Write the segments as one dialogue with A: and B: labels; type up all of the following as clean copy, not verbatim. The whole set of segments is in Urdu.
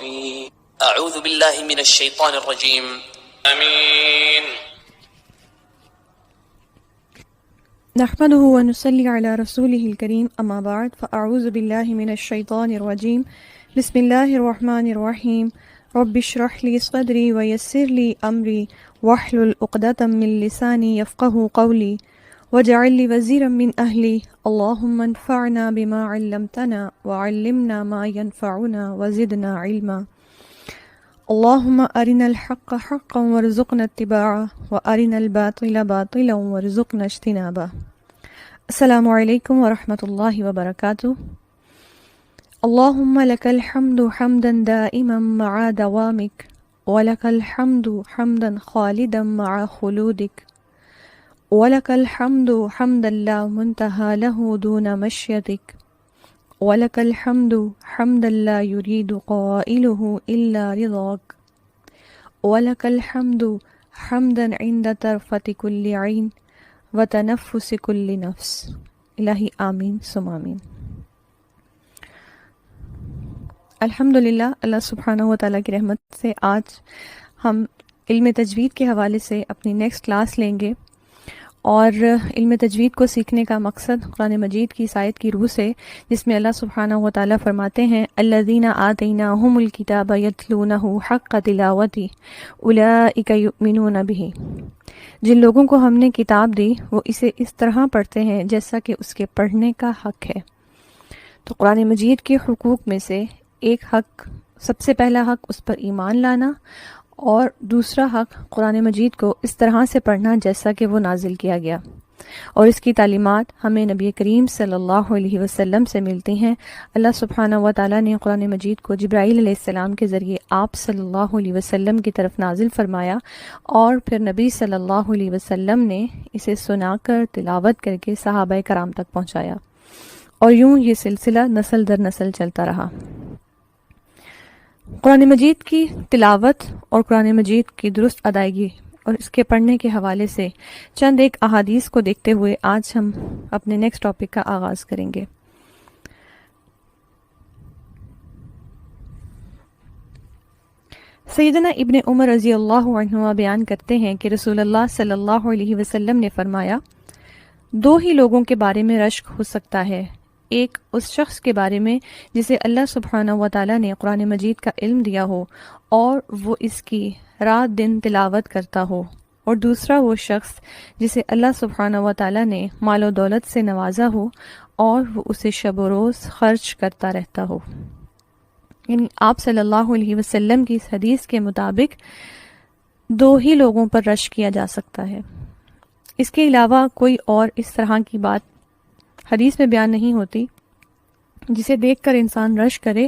A: الرحيم أعوذ بالله من الشيطان الرجيم آمين.
B: نحمده ونصلي على رسوله الكريم أما بعد فأعوذ بالله من الشيطان الرجيم بسم الله الرحمن الرحيم رب اشرح لي صدري ويسر لي أمري واحلل عقدة من لساني يفقهوا قولي واجعل لي وزيرا من أهلي اللهم انفعنا بما علمتنا وعلمنا ما ينفعنا وزدنا علما اللهم أرنا الحق حقا وارزقنا اتباعه وأرنا الباطل باطلا وارزقنا اجتنابه. السلام علیکم ورحمۃ اللہ وبرکاتہ. اللهم لك الحمد حمدا دائما مع دوامك ولك الحمد حمدا خالدا مع خلودك ولك الحمد حمدا لا منتهى له دون مشيتك ولك الحمد حمدا لا يريد قائله إلا رضاك ولك الحمد حمدا عند طرفة كل عين وتنفس كل نفس. الہی آمین ثم آمین. الحمدللہ اللہ سبحانہ و تعالیٰ کی رحمت سے آج ہم علم تجوید کے حوالے سے اپنی نیکسٹ کلاس لیں گے، اور علم تجوید کو سیکھنے کا مقصد قرآن مجید کی اس آیت کی روح سے، جس میں اللہ سبحانہ و تعالیٰ فرماتے ہیں الذین آتیناہم الکتاب یتلونہ حق تلاوتہ اولئک یؤمنون بہ، جن لوگوں کو ہم نے کتاب دی وہ اسے اس طرح پڑھتے ہیں جیسا کہ اس کے پڑھنے کا حق ہے. تو قرآن مجید کے حقوق میں سے ایک حق، سب سے پہلا حق اس پر ایمان لانا، اور دوسرا حق قرآن مجید کو اس طرح سے پڑھنا جیسا کہ وہ نازل کیا گیا، اور اس کی تعلیمات ہمیں نبی کریم صلی اللہ علیہ وسلم سے ملتی ہیں. اللہ سبحانہ و تعالیٰ نے قرآن مجید کو جبرائیل علیہ السلام کے ذریعے آپ صلی اللہ علیہ وسلم کی طرف نازل فرمایا، اور پھر نبی صلی اللہ علیہ وسلم نے اسے سنا کر تلاوت کر کے صحابہ کرام تک پہنچایا، اور یوں یہ سلسلہ نسل در نسل چلتا رہا. قرآن مجید کی تلاوت اور قرآن مجید کی درست ادائیگی اور اس کے پڑھنے کے حوالے سے چند ایک احادیث کو دیکھتے ہوئے آج ہم اپنے نیکسٹ ٹاپک کا آغاز کریں گے. سیدنا ابن عمر رضی اللہ عنہما بیان کرتے ہیں کہ رسول اللہ صلی اللہ علیہ وسلم نے فرمایا، دو ہی لوگوں کے بارے میں رشک ہو سکتا ہے، ایک اس شخص کے بارے میں جسے اللہ سبحانہ و تعالیٰ نے قرآن مجید کا علم دیا ہو اور وہ اس کی رات دن تلاوت کرتا ہو، اور دوسرا وہ شخص جسے اللہ سبحانہ و تعالیٰ نے مال و دولت سے نوازا ہو اور وہ اسے شب و روز خرچ کرتا رہتا ہو. یعنی آپ صلی اللہ علیہ وسلم کی اس حدیث کے مطابق دو ہی لوگوں پر رشک کیا جا سکتا ہے. اس کے علاوہ کوئی اور اس طرح کی بات حدیث میں بیان نہیں ہوتی جسے دیکھ کر انسان رشک کرے،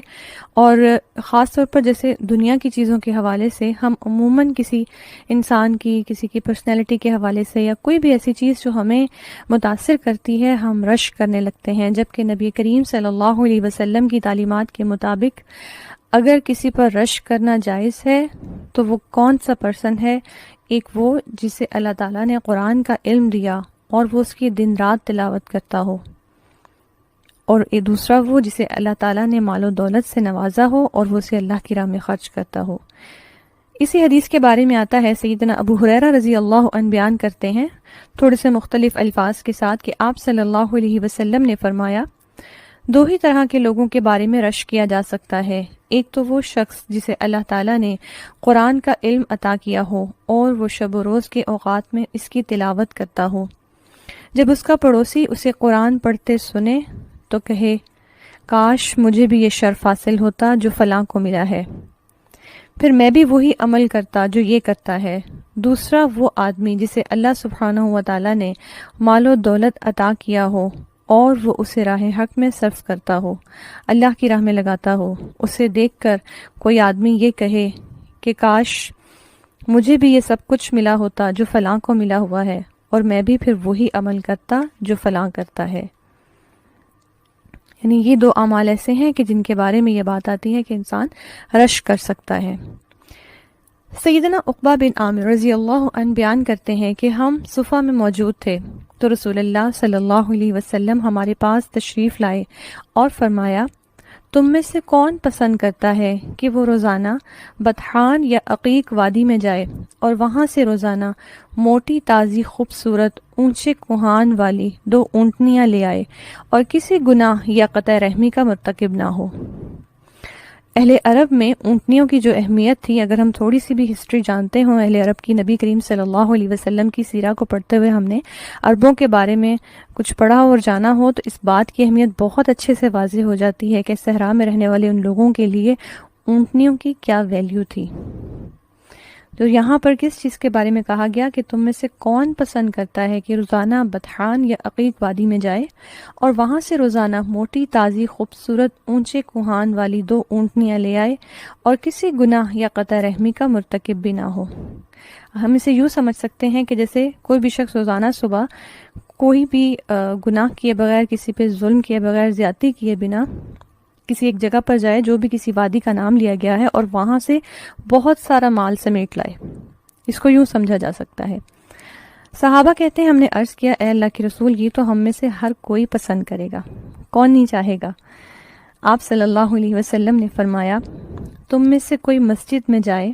B: اور خاص طور پر جیسے دنیا کی چیزوں کے حوالے سے ہم عموماً کسی انسان کی، کسی کی پرسنالٹی کے حوالے سے یا کوئی بھی ایسی چیز جو ہمیں متاثر کرتی ہے ہم رشک کرنے لگتے ہیں، جبکہ نبی کریم صلی اللہ علیہ وسلم کی تعلیمات کے مطابق اگر کسی پر رشک کرنا جائز ہے تو وہ کون سا پرسن ہے؟ ایک وہ جسے اللہ تعالیٰ نے قرآن کا علم دیا اور وہ اس کی دن رات تلاوت کرتا ہو، اور ایک دوسرا وہ جسے اللہ تعالیٰ نے مال و دولت سے نوازا ہو اور وہ اسے اللہ کی راہ میں خرچ کرتا ہو. اسی حدیث کے بارے میں آتا ہے، سیدنا ابو ہریرہ رضی اللہ عنہ بیان کرتے ہیں تھوڑے سے مختلف الفاظ کے ساتھ کہ آپ صلی اللہ علیہ وسلم نے فرمایا، دو ہی طرح کے لوگوں کے بارے میں رشک کیا جا سکتا ہے، ایک تو وہ شخص جسے اللہ تعالیٰ نے قرآن کا علم عطا کیا ہو اور وہ شب و روز کے اوقات میں اس کی تلاوت کرتا ہو، جب اس کا پڑوسی اسے قرآن پڑھتے سنے تو کہے کاش مجھے بھی یہ شرف حاصل ہوتا جو فلاں کو ملا ہے، پھر میں بھی وہی عمل کرتا جو یہ کرتا ہے. دوسرا وہ آدمی جسے اللہ سبحانہ و تعالیٰ نے مال و دولت عطا کیا ہو اور وہ اسے راہ حق میں صرف کرتا ہو، اللہ کی راہ میں لگاتا ہو، اسے دیکھ کر کوئی آدمی یہ کہے کہ کاش مجھے بھی یہ سب کچھ ملا ہوتا جو فلاں کو ملا ہوا ہے، اور میں بھی پھر وہی عمل کرتا جو فلاں کرتا ہے. یعنی یہ دو اعمال ایسے ہیں کہ جن کے بارے میں یہ بات آتی ہے کہ انسان رشک کر سکتا ہے. سیدنا عقبہ بن عامر رضی اللہ عنہ بیان کرتے ہیں کہ ہم صفہ میں موجود تھے تو رسول اللہ صلی اللہ علیہ وسلم ہمارے پاس تشریف لائے اور فرمایا، تم میں سے کون پسند کرتا ہے کہ وہ روزانہ بطحان یا عقیق وادی میں جائے اور وہاں سے روزانہ موٹی تازی خوبصورت اونچے کوہان والی 2 اونٹنیاں لے آئے اور کسی گناہ یا قطع رحمی کا مرتکب نہ ہو۔ اہل عرب میں اونٹنیوں کی جو اہمیت تھی، اگر ہم تھوڑی سی بھی ہسٹری جانتے ہوں اہل عرب کی، نبی کریم صلی اللہ علیہ وسلم کی سیرہ کو پڑھتے ہوئے ہم نے عربوں کے بارے میں کچھ پڑھا اور جانا ہو تو اس بات کی اہمیت بہت اچھے سے واضح ہو جاتی ہے کہ صحرا میں رہنے والے ان لوگوں کے لیے اونٹنیوں کی کیا ویلیو تھی۔ تو یہاں پر کس چیز کے بارے میں کہا گیا کہ تم میں سے کون پسند کرتا ہے کہ روزانہ بطحان یا عقیق وادی میں جائے اور وہاں سے روزانہ موٹی تازی خوبصورت اونچے کوہان والی 2 اونٹنیاں لے آئے اور کسی گناہ یا قطع رحمی کا مرتکب بھی نہ ہو۔ ہم اسے یوں سمجھ سکتے ہیں کہ جیسے کوئی بھی شخص روزانہ صبح کوئی بھی گناہ کیے بغیر، کسی پہ ظلم کیے بغیر، زیادتی کیے بنا کسی ایک جگہ پر جائے جو بھی کسی وادی کا نام لیا گیا ہے اور وہاں سے بہت سارا مال سمیٹ لائے، اس کو یوں سمجھا جا سکتا ہے۔ صحابہ کہتے ہیں ہم نے عرض کیا اے اللہ کے رسول، یہ تو ہم میں سے ہر کوئی پسند کرے گا، کون نہیں چاہے گا؟ آپ صلی اللہ علیہ وسلم نے فرمایا تم میں سے کوئی مسجد میں جائے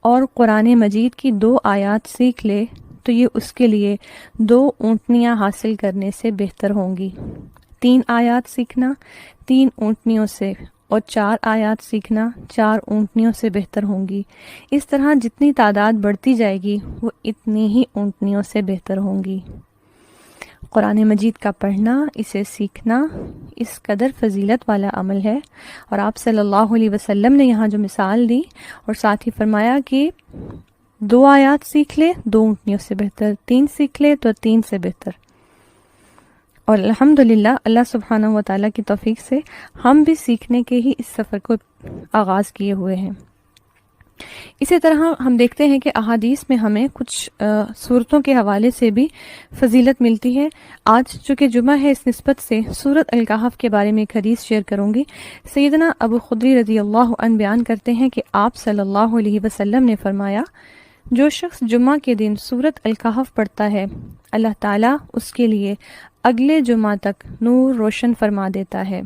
B: اور قرآن مجید کی 2 آیات سیکھ لے تو یہ اس کے لیے 2 اونٹنیاں حاصل کرنے سے بہتر ہوں گی۔ 3 آیات سیکھنا 3 اونٹنیوں سے اور 4 آیات سیکھنا 4 اونٹنیوں سے بہتر ہوں گی۔ اس طرح جتنی تعداد بڑھتی جائے گی وہ اتنی ہی اونٹنیوں سے بہتر ہوں گی۔ قرآن مجید کا پڑھنا، اسے سیکھنا اس قدر فضیلت والا عمل ہے، اور آپ صلی اللہ علیہ وسلم نے یہاں جو مثال دی اور ساتھ ہی فرمایا کہ 2 آیات سیکھ لے 2 اونٹنیوں سے بہتر، 3 سیکھ لے تو 3 سے بہتر۔ اور الحمدللہ اللہ سبحانہ و تعالیٰ کی توفیق سے ہم بھی سیکھنے کے ہی اس سفر کو آغاز کیے ہوئے ہیں۔ اسی طرح ہم دیکھتے ہیں کہ احادیث میں ہمیں کچھ صورتوں کے حوالے سے بھی فضیلت ملتی ہے۔ آج چونکہ جمعہ ہے، اس نسبت سے سورۃ الکہف کے بارے میں ایک حدیث شیئر کروں گی۔ سیدنا ابو خدری رضی اللہ عنہ بیان کرتے ہیں کہ آپ صلی اللہ علیہ وسلم نے فرمایا جو شخص جمعہ کے دن سورۃ الکہف پڑھتا ہے اللہ تعالیٰ اس کے لیے اگلے جمعہ تک نور روشن فرما دیتا ہے۔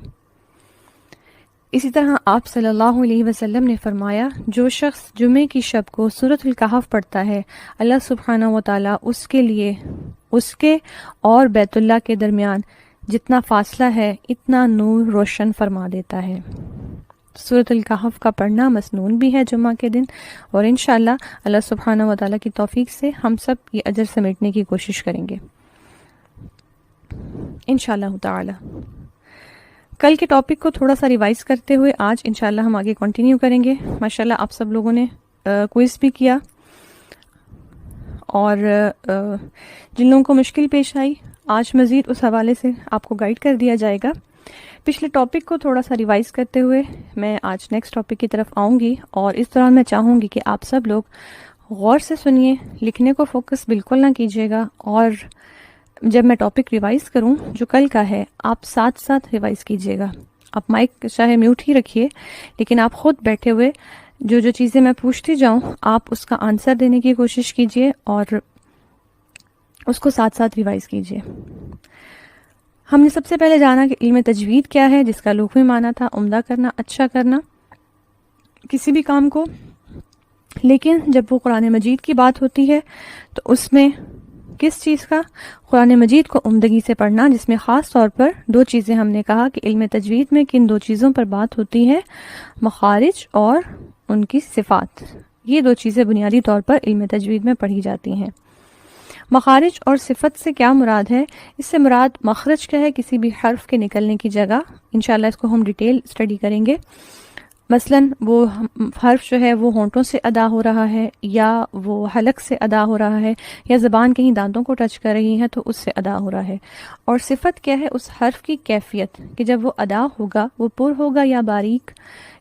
B: اسی طرح آپ صلی اللہ علیہ وسلم نے فرمایا جو شخص جمعے کی شب کو سورۃ الکہف پڑھتا ہے اللہ سبحانہ و تعالیٰ اس کے لیے اس کے اور بیت اللہ کے درمیان جتنا فاصلہ ہے اتنا نور روشن فرما دیتا ہے۔ سورۃ الکہف کا پڑھنا مسنون بھی ہے جمعہ کے دن، اور انشاءاللہ اللہ سبحانہ و تعالیٰ کی توفیق سے ہم سب یہ اجر سمیٹنے کی کوشش کریں گے انشاءاللہ تعالی۔ کل کے ٹاپک کو تھوڑا سا ریوائز کرتے ہوئے آج انشاءاللہ ہم آگے کنٹینیو کریں گے۔ ماشاءاللہ آپ سب لوگوں نے کوئز بھی کیا، اور جن لوگوں کو مشکل پیش آئی آج مزید اس حوالے سے آپ کو گائیڈ کر دیا جائے گا۔ پچھلے ٹاپک کو تھوڑا سا ریوائز کرتے ہوئے میں آج نیکسٹ ٹاپک کی طرف آؤں گی، اور اس دوران میں چاہوں گی کہ آپ سب لوگ غور سے سنیے، لکھنے کو فوکس بالکل نہ کیجیے گا، اور جب میں ٹاپک ریوائز کروں جو کل کا ہے آپ ساتھ ساتھ ریوائز کیجیے گا۔ آپ مائک چاہے میوٹ ہی رکھیے، لیکن آپ خود بیٹھے ہوئے جو جو چیزیں میں پوچھتی جاؤں آپ اس کا آنسر دینے کی کوشش کیجیے اور اس کو ساتھ ساتھ ریوائز کیجیے۔ ہم نے سب سے پہلے جانا کہ علم تجوید کیا ہے، جس کا لغوی معنی تھا عمدہ کرنا، اچھا کرنا کسی بھی کام کو، لیکن جب وہ قرآن مجید کی بات ہوتی ہے تو اس میں کس چیز کا؟ قرآن مجید کو عمدگی سے پڑھنا، جس میں خاص طور پر 2 چیزیں ہم نے کہا کہ علم تجوید میں کن 2 چیزوں پر بات ہوتی ہے، مخارج اور ان کی صفات۔ یہ 2 چیزیں بنیادی طور پر علم تجوید میں پڑھی جاتی ہیں۔ مخارج اور صفت سے کیا مراد ہے؟ اس سے مراد مخرج کا ہے، کسی بھی حرف کے نکلنے کی جگہ۔ انشاءاللہ اس کو ہم ڈیٹیل اسٹڈی کریں گے۔ مثلا وہ حرف جو ہے وہ ہونٹوں سے ادا ہو رہا ہے، یا وہ حلق سے ادا ہو رہا ہے، یا زبان کہیں دانتوں کو ٹچ کر رہی ہے تو اس سے ادا ہو رہا ہے۔ اور صفت کیا ہے؟ اس حرف کی کیفیت، کہ جب وہ ادا ہوگا وہ پر ہوگا یا باریک،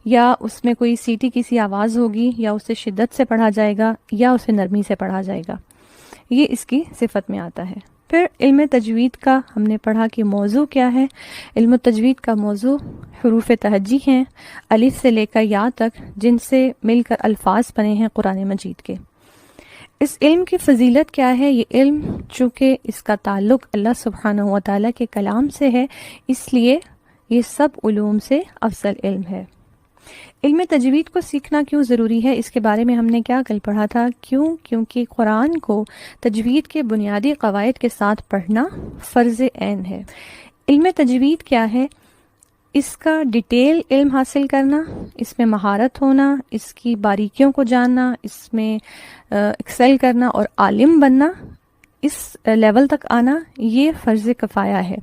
B: یا اس میں کوئی سیٹی کی سی آواز ہوگی، یا اسے شدت سے پڑھا جائے گا یا اسے نرمی سے پڑھا جائے گا۔ یہ اس کی صفت میں آتا ہے۔ پھر علم تجوید کا ہم نے پڑھا کہ موضوع کیا ہے۔ علم تجوید کا موضوع حروف تہجی ہیں، الف سے لے کر یا تک، جن سے مل کر الفاظ بنے ہیں قرآن مجید کے۔ اس علم کی فضیلت کیا ہے؟ یہ علم چونکہ اس کا تعلق اللہ سبحانہ و تعالیٰ کے کلام سے ہے، اس لیے یہ سب علوم سے افضل علم ہے۔ علم تجوید کو سیکھنا کیوں ضروری ہے، اس کے بارے میں ہم نے کیا کل پڑھا تھا؟ کیونکہ قرآن کو تجوید کے بنیادی قواعد کے ساتھ پڑھنا فرض عین ہے۔ علم تجوید کیا ہے؟ اس کا ڈیٹیل علم حاصل کرنا، اس میں مہارت ہونا، اس کی باریکیوں کو جاننا، اس میں ایکسل کرنا اور عالم بننا، اس لیول تک آنا، یہ فرض کفایہ ہے۔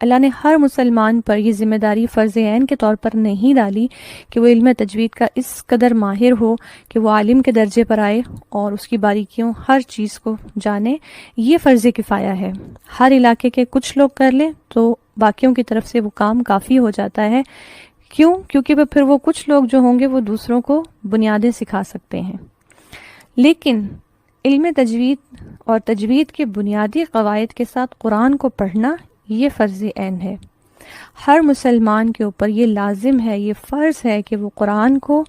B: اللہ نے ہر مسلمان پر یہ ذمہ داری فرض عین کے طور پر نہیں ڈالی کہ وہ علم تجوید کا اس قدر ماہر ہو کہ وہ عالم کے درجے پر آئے اور اس کی باریکیوں ہر چیز کو جانے۔ یہ فرض کفایہ ہے۔ ہر علاقے کے کچھ لوگ کر لیں تو باقیوں کی طرف سے وہ کام کافی ہو جاتا ہے۔ کیونکہ پھر وہ کچھ لوگ جو ہوں گے وہ دوسروں کو بنیادیں سکھا سکتے ہیں۔ لیکن علم تجوید اور تجوید کے بنیادی قواعد کے ساتھ قرآن کو پڑھنا یہ فرض عین ہے۔ ہر مسلمان کے اوپر یہ لازم ہے، یہ فرض ہے کہ وہ قرآن کو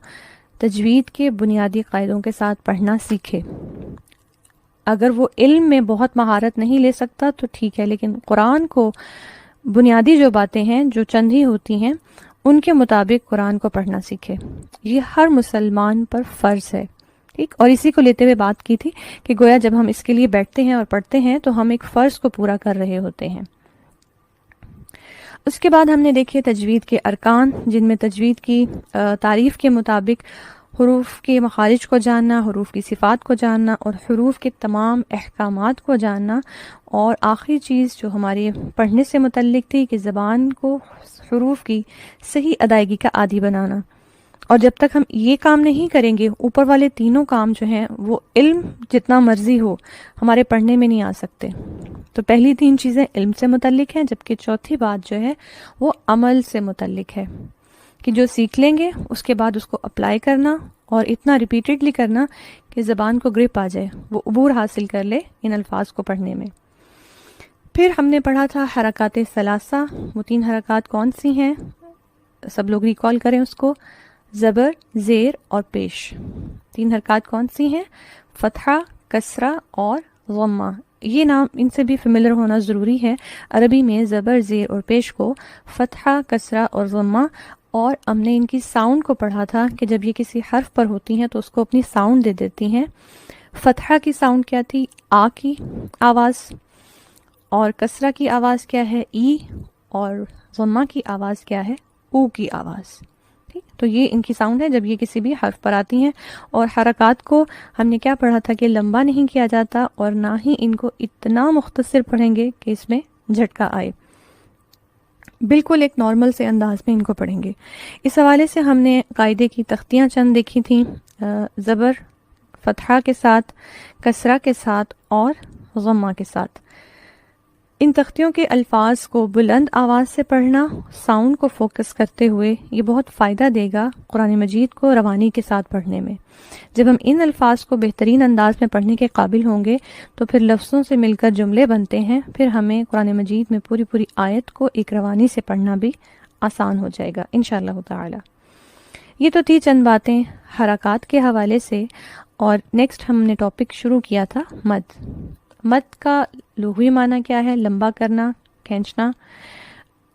B: تجوید کے بنیادی قاعدوں کے ساتھ پڑھنا سیکھے۔ اگر وہ علم میں بہت مہارت نہیں لے سکتا تو ٹھیک ہے، لیکن قرآن کو بنیادی جو باتیں ہیں جو چند ہی ہوتی ہیں ان کے مطابق قرآن کو پڑھنا سیکھے۔ یہ ہر مسلمان پر فرض ہے، ٹھیک۔ اور اسی کو لیتے ہوئے بات کی تھی کہ گویا جب ہم اس کے لیے بیٹھتے ہیں اور پڑھتے ہیں تو ہم ایک فرض کو پورا کر رہے ہوتے ہیں۔ اس کے بعد ہم نے دیکھے تجوید کے ارکان، جن میں تجوید کی تعریف کے مطابق حروف کے مخارج کو جاننا، حروف کی صفات کو جاننا اور حروف کے تمام احکامات کو جاننا، اور آخری چیز جو ہمارے پڑھنے سے متعلق تھی کہ زبان کو حروف کی صحیح ادائیگی کا عادی بنانا۔ اور جب تک ہم یہ کام نہیں کریں گے، اوپر والے تینوں کام جو ہیں وہ علم جتنا مرضی ہو ہمارے پڑھنے میں نہیں آ سکتے۔ تو پہلی تین چیزیں علم سے متعلق ہیں، جبکہ چوتھی بات جو ہے وہ عمل سے متعلق ہے کہ جو سیکھ لیں گے اس کے بعد اس کو اپلائی کرنا اور اتنا ریپیٹڈلی کرنا کہ زبان کو گرپ آ جائے، وہ عبور حاصل کر لے ان الفاظ کو پڑھنے میں۔ پھر ہم نے پڑھا تھا حرکات ثلاثہ، وہ تین حرکات کون سی ہیں؟ سب لوگ ریکال کریں اس کو۔ زبر، زیر اور پیش۔ تین حرکات کون سی ہیں؟ فتحہ، کسرہ اور ضمہ۔ یہ نام ان سے بھی فیملیئر ہونا ضروری ہے۔ عربی میں زبر، زیر اور پیش کو فتحہ، کسرہ اور ضمہ، اور ہم نے ان کی ساؤنڈ کو پڑھا تھا کہ جب یہ کسی حرف پر ہوتی ہیں تو اس کو اپنی ساؤنڈ دے دیتی ہیں۔ فتحہ کی ساؤنڈ کیا تھی؟ آ کی آواز، اور کسرہ کی آواز کیا ہے؟ ای، اور ضمہ کی آواز کیا ہے؟ او کی آواز۔ تو یہ ان کی ساؤنڈ ہے جب یہ کسی بھی حرف پر آتی ہیں۔ اور حرکات کو ہم نے کیا پڑھا تھا کہ لمبا نہیں کیا جاتا، اور نہ ہی ان کو اتنا مختصر پڑھیں گے کہ اس میں جھٹکا آئے، بالکل ایک نارمل سے انداز میں ان کو پڑھیں گے۔ اس حوالے سے ہم نے قاعدے کی تختیاں چند دیکھی تھیں، زبر فتحہ کے ساتھ، کسرہ کے ساتھ اور ضمہ کے ساتھ۔ ان تختیوں کے الفاظ کو بلند آواز سے پڑھنا، ساؤنڈ کو فوکس کرتے ہوئے، یہ بہت فائدہ دے گا قرآن مجید کو روانی کے ساتھ پڑھنے میں۔ جب ہم ان الفاظ کو بہترین انداز میں پڑھنے کے قابل ہوں گے تو پھر لفظوں سے مل کر جملے بنتے ہیں، پھر ہمیں قرآن مجید میں پوری آیت کو ایک روانی سے پڑھنا بھی آسان ہو جائے گا انشاءاللہ تعالی۔ یہ تو تھی چند باتیں حرکات کے حوالے سے، اور نیکسٹ ہم نے ٹاپک شروع کیا تھا مد۔ مد کا لغوی معنی کیا ہے؟ لمبا کرنا، کھینچنا۔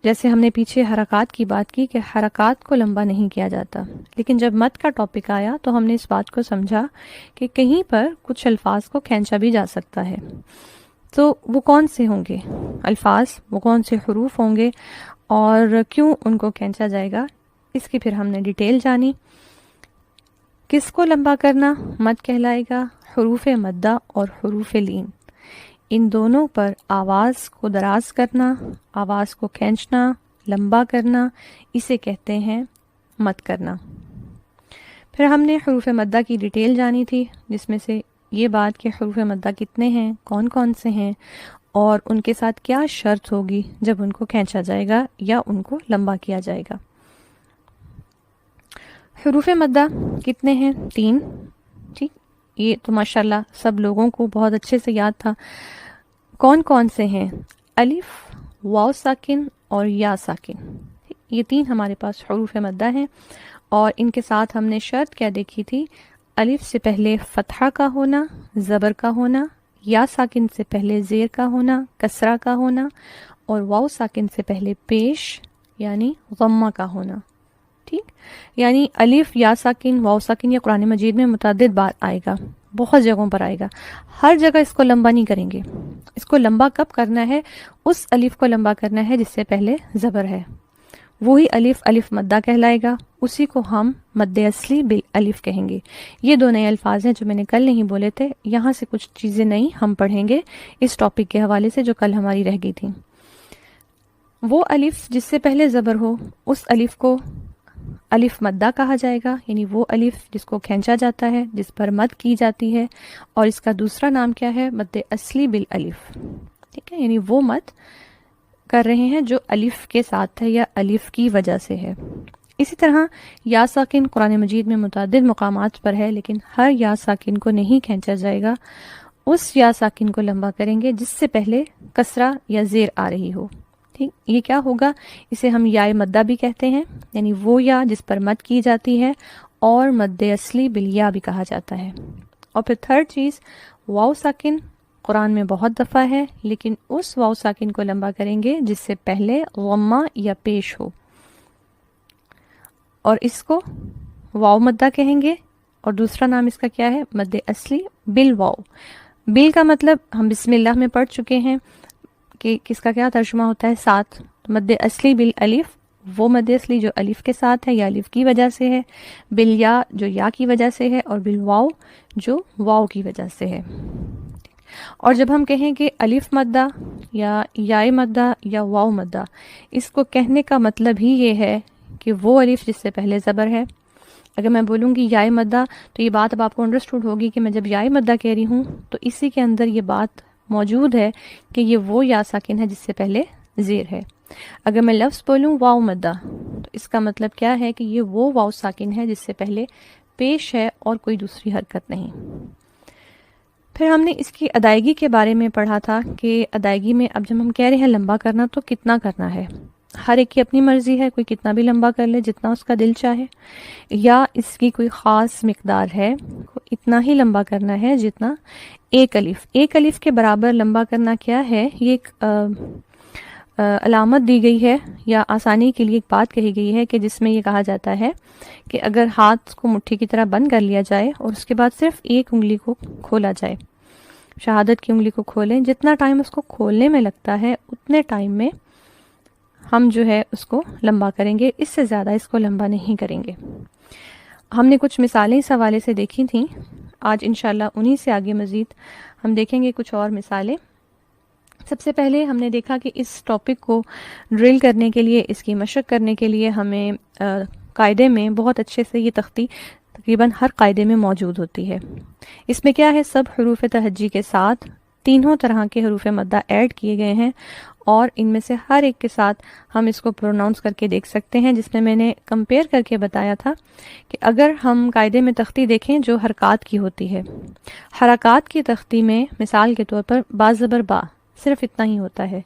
B: جیسے ہم نے پیچھے حرکات کی بات کی کہ حرکات کو لمبا نہیں کیا جاتا، لیکن جب مد کا ٹاپک آیا تو ہم نے اس بات کو سمجھا کہ کہیں پر کچھ الفاظ کو کھینچا بھی جا سکتا ہے۔ تو وہ کون سے ہوں گے الفاظ، وہ کون سے حروف ہوں گے اور کیوں ان کو کھینچا جائے گا، اس کی پھر ہم نے ڈیٹیل جانی۔ کس کو لمبا کرنا مد کہلائے گا؟ حروف مدہ اور حروف لین، ان دونوں پر آواز کو دراز کرنا، آواز کو کھینچنا، لمبا کرنا، اسے کہتے ہیں مد کرنا۔ پھر ہم نے حروف مدہ کی ڈیٹیل جانی تھی، جس میں سے یہ بات کہ حروف مدہ کتنے ہیں، کون کون سے ہیں، اور ان کے ساتھ کیا شرط ہوگی جب ان کو کھینچا جائے گا یا ان کو لمبا کیا جائے گا۔ حروف مدہ کتنے ہیں؟ 3، ٹھیک۔ یہ تو ماشاءاللہ سب لوگوں کو بہت اچھے سے یاد تھا۔ کون کون سے ہیں؟ الف، واو ساکن اور یا ساکن، یہ 3 ہمارے پاس حروف مدہ ہیں، اور ان کے ساتھ ہم نے شرط کیا دیکھی تھی؟ الف سے پہلے فتحہ کا ہونا، زبر کا ہونا، یا ساکن سے پہلے زیر کا ہونا، کسرہ کا ہونا، اور واو ساکن سے پہلے پیش یعنی ضمہ کا ہونا. ٹھیک، یعنی الف یا ساکن واو ساکن یہ قرآن مجید میں متعدد بار آئے گا، بہت جگہوں پر آئے گا. ہر جگہ اس کو لمبا نہیں کریں گے. اس کو لمبا کب کرنا ہے؟ اس الف کو لمبا کرنا ہے جس سے پہلے زبر ہے. وہی الف الف مدہ کہلائے گا، اسی کو ہم مد اصلی بالالف کہیں گے. یہ دو نئے الفاظ ہیں جو میں نے کل نہیں بولے تھے. یہاں سے کچھ چیزیں نئی ہم پڑھیں گے اس ٹاپک کے حوالے سے جو کل ہماری رہ گئی تھیں. وہ الف جس سے پہلے زبر ہو اس الف کو الف مدہ کہا جائے گا، یعنی وہ الف جس کو کھینچا جاتا ہے، جس پر مد کی جاتی ہے. اور اس کا دوسرا نام کیا ہے؟ مد اصلی بالالف. ٹھیک ہے، یعنی وہ مد کر رہے ہیں جو الف کے ساتھ ہے یا الف کی وجہ سے ہے. اسی طرح یا ساکن قرآن مجید میں متعدد مقامات پر ہے، لیکن ہر یا ساکن کو نہیں کھینچا جائے گا. اس یا ساکن کو لمبا کریں گے جس سے پہلے کسرہ یا زیر آ رہی ہو. ٹھیک، یہ کیا ہوگا؟ اسے ہم یا مدہ بھی کہتے ہیں، یعنی وہ یا جس پر مد کی جاتی ہے، اور مد اصلی بالیا بھی کہا جاتا ہے. اور پھر تھرڈ چیز واو ساکن قرآن میں بہت دفعہ ہے، لیکن اس واو ساکن کو لمبا کریں گے جس سے پہلے غمہ یا پیش ہو، اور اس کو واو مدہ کہیں گے. اور دوسرا نام اس کا کیا ہے؟ مد اصلی بالواو. بل کا مطلب ہم بسم اللہ میں پڑھ چکے ہیں کہ کس کا کیا ترجمہ ہوتا ہے؟ ساتھ. مد اصلی بالالف وہ مد اصلی جو الف کے ساتھ ہے یا الف کی وجہ سے ہے، بالیا جو یا کی وجہ سے ہے، اور بالواو جو واو کی وجہ سے ہے. اور جب ہم کہیں کہ الف مدہ یا یائے مدہ یا واو مدہ، اس کو کہنے کا مطلب ہی یہ ہے کہ وہ الف جس سے پہلے زبر ہے. اگر میں بولوں گی یائے مدہ تو یہ بات اب آپ کو انڈرسٹوڈ ہوگی کہ میں جب یائے مدہ کہہ رہی ہوں تو اسی کے اندر یہ بات موجود ہے کہ یہ وہ یا ساکن ہے جس سے پہلے زیر ہے. اگر میں لفظ بولوں واو مدہ تو اس کا مطلب کیا ہے کہ یہ وہ واو ساکن ہے جس سے پہلے پیش ہے اور کوئی دوسری حرکت نہیں. پھر ہم نے اس کی ادائیگی کے بارے میں پڑھا تھا کہ ادائیگی میں اب جب ہم کہہ رہے ہیں لمبا کرنا تو کتنا کرنا ہے. ہر ایک کی اپنی مرضی ہے، کوئی کتنا بھی لمبا کر لے جتنا اس کا دل چاہے، یا اس کی کوئی خاص مقدار ہے، اتنا ہی لمبا کرنا ہے جتنا ایک الف کے برابر لمبا کرنا کیا ہے. یہ ایک علامت دی گئی ہے یا آسانی کے لیے ایک بات کہی گئی ہے کہ جس میں یہ کہا جاتا ہے کہ اگر ہاتھ کو مٹھی کی طرح بند کر لیا جائے اور اس کے بعد صرف ایک انگلی کو کھولا جائے، شہادت کی انگلی کو کھولیں، جتنا ٹائم اس کو کھولنے میں لگتا ہے اتنے ٹائم میں ہم جو ہے اس کو لمبا کریں گے، اس سے زیادہ اس کو لمبا نہیں کریں گے. ہم نے کچھ مثالیں اس حوالے سے دیکھی تھیں. آج انشاءاللہ انہی سے آگے مزید ہم دیکھیں گے کچھ اور مثالیں. سب سے پہلے ہم نے دیکھا کہ اس ٹاپک کو ڈرل کرنے کے لیے، اس کی مشق کرنے کے لیے ہمیں قاعدے میں بہت اچھے سے یہ تختی تقریباً ہر قاعدے میں موجود ہوتی ہے. اس میں کیا ہے؟ سب حروف تہجی کے ساتھ تینوں طرح کے حروف مدہ ایڈ کیے گئے ہیں، اور ان میں سے ہر ایک کے ساتھ ہم اس کو پروناؤنس کر کے دیکھ سکتے ہیں، جس میں نے کمپیئر کر کے بتایا تھا کہ اگر ہم قاعدے میں تختی دیکھیں جو حرکات کی ہوتی ہے، حرکات کی تختی میں مثال کے طور پر با زبر با صرف اتنا ہی ہوتا ہے.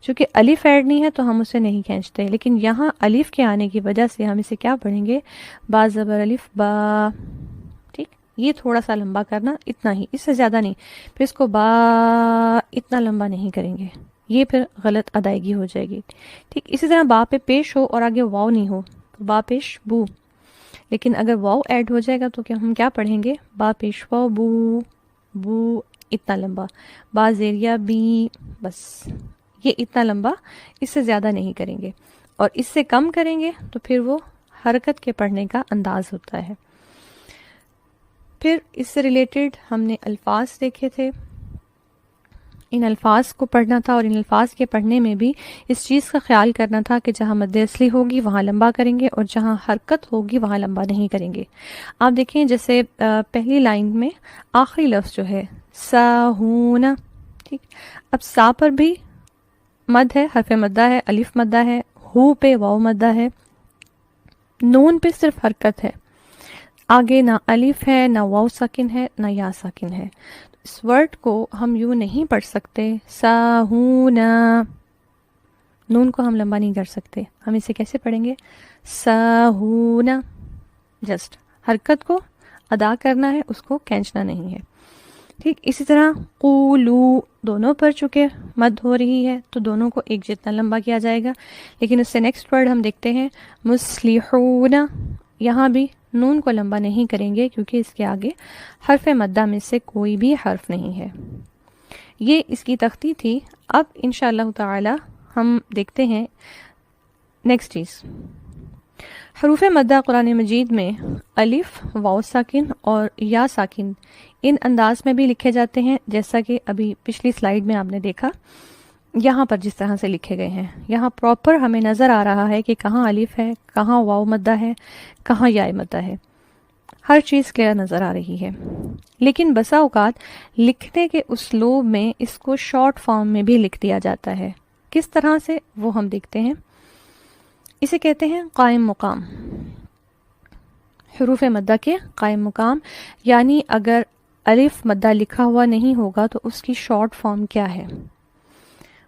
B: چونکہ الف ایڈ نہیں ہے تو ہم اسے نہیں کھینچتے، لیکن یہاں الف کے آنے کی وجہ سے ہم اسے کیا پڑھیں گے؟ با زبر الف با. ٹھیک، یہ تھوڑا سا لمبا کرنا، اتنا ہی، اس سے زیادہ نہیں. پھر اس کو با اتنا لمبا نہیں کریں گے، یہ پھر غلط ادائیگی ہو جائے گی. ٹھیک، اسی طرح با پہ پیش ہو اور آگے واو نہیں ہو تو با پیش بو، لیکن اگر واو ایڈ ہو جائے گا تو ہم کیا پڑھیں گے؟ با پیش واو بو بو، اتنا لمبا. با زیریا بی، بس یہ اتنا لمبا، اس سے زیادہ نہیں کریں گے. اور اس سے کم کریں گے تو پھر وہ حرکت کے پڑھنے کا انداز ہوتا ہے. پھر اس سے ریلیٹڈ ہم نے الفاظ دیکھے تھے، ان الفاظ کو پڑھنا تھا، اور ان الفاظ کے پڑھنے میں بھی اس چیز کا خیال کرنا تھا کہ جہاں مد اصلی ہوگی وہاں لمبا کریں گے، اور جہاں حرکت ہوگی وہاں لمبا نہیں کریں گے. آپ دیکھیں جیسے پہلی لائن میں آخری لفظ جو ہے ساہون، ٹھیک، اب سا پر بھی مد ہے، حرف مدہ ہے، الف مدہ ہے، ہو پہ واو مدہ ہے، نون پہ صرف حرکت ہے، آگے نہ الف ہے، نہ واو ساکن ہے، نہ یا ساکن ہے. اس ورڈ کو ہم یوں نہیں پڑھ سکتے ساہونا، نون کو ہم لمبا نہیں کر سکتے. ہم اسے کیسے پڑھیں گے؟ ساہونا، جسٹ حرکت کو ادا کرنا ہے، اس کو کھینچنا نہیں ہے. ٹھیک اسی طرح قولو دونوں پر چونکہ مد ہو رہی ہے تو دونوں کو ایک جتنا لمبا کیا جائے گا، لیکن اس سے نیکسٹ ورڈ ہم دیکھتے ہیں مصلحون، یہاں بھی نون کو لمبا نہیں کریں گے کیونکہ اس کے آگے حرف مدہ میں سے کوئی بھی حرف نہیں ہے۔ یہ اس کی تختی تھی۔ اب انشاءاللہ تعالی ہم دیکھتے ہیں نیکسٹ چیز۔ حروف مدہ قرآن مجید میں الف، واو ساکن اور یا ساکن ان انداز میں بھی لکھے جاتے ہیں، جیسا کہ ابھی پچھلی سلائیڈ میں آپ نے دیکھا یہاں پر جس طرح سے لکھے گئے ہیں۔ یہاں پراپر ہمیں نظر آ رہا ہے کہ کہاں الف ہے، کہاں واو مدہ ہے، کہاں یا مدہ ہے، ہر چیز کلیئر نظر آ رہی ہے۔ لیکن بسا اوقات لکھنے کے اسلوب میں اس کو شارٹ فارم میں بھی لکھ دیا جاتا ہے۔ کس طرح سے وہ ہم دیکھتے ہیں۔ اسے کہتے ہیں قائم مقام، حروف مدہ کے قائم مقام، یعنی اگر الف مدہ لکھا ہوا نہیں ہوگا تو اس کی شارٹ فارم کیا ہے۔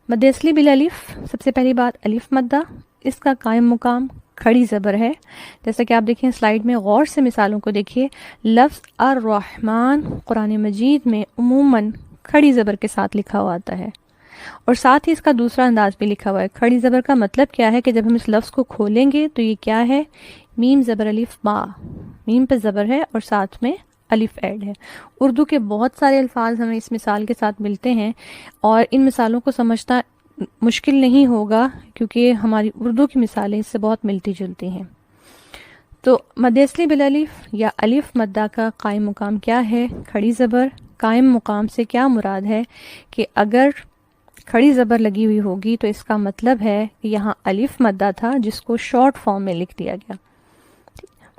B: مد اصلی بالالف، سب سے پہلی بات الف مدہ، اس کا قائم مقام کھڑی زبر ہے، جیسا کہ آپ دیکھیں سلائیڈ میں، غور سے مثالوں کو دیکھیے۔ لفظ الرحمن قرآن مجید میں عموماً کھڑی زبر کے ساتھ لکھا ہوا آتا ہے، اور ساتھ ہی اس کا دوسرا انداز بھی لکھا ہوا ہے۔ کھڑی زبر کا مطلب کیا ہے کہ جب ہم اس لفظ کو کھولیں گے تو یہ کیا ہے، میم زبر الف ما، میم پہ زبر ہے اور ساتھ میں الف ایڈ ہے۔ اردو کے بہت سارے الفاظ ہمیں اس مثال کے ساتھ ملتے ہیں، اور ان مثالوں کو سمجھنا مشکل نہیں ہوگا کیونکہ ہماری اردو کی مثالیں اس سے بہت ملتی جلتی ہیں۔ تو مد اصلی بالالف یا الف مدہ کا قائم مقام کیا ہے، کھڑی زبر۔ قائم مقام سے کیا مراد ہے کہ اگر کھڑی زبر لگی ہوئی ہوگی تو اس کا مطلب ہے کہ یہاں الف مدہ تھا جس کو شارٹ فارم میں لکھ دیا گیا،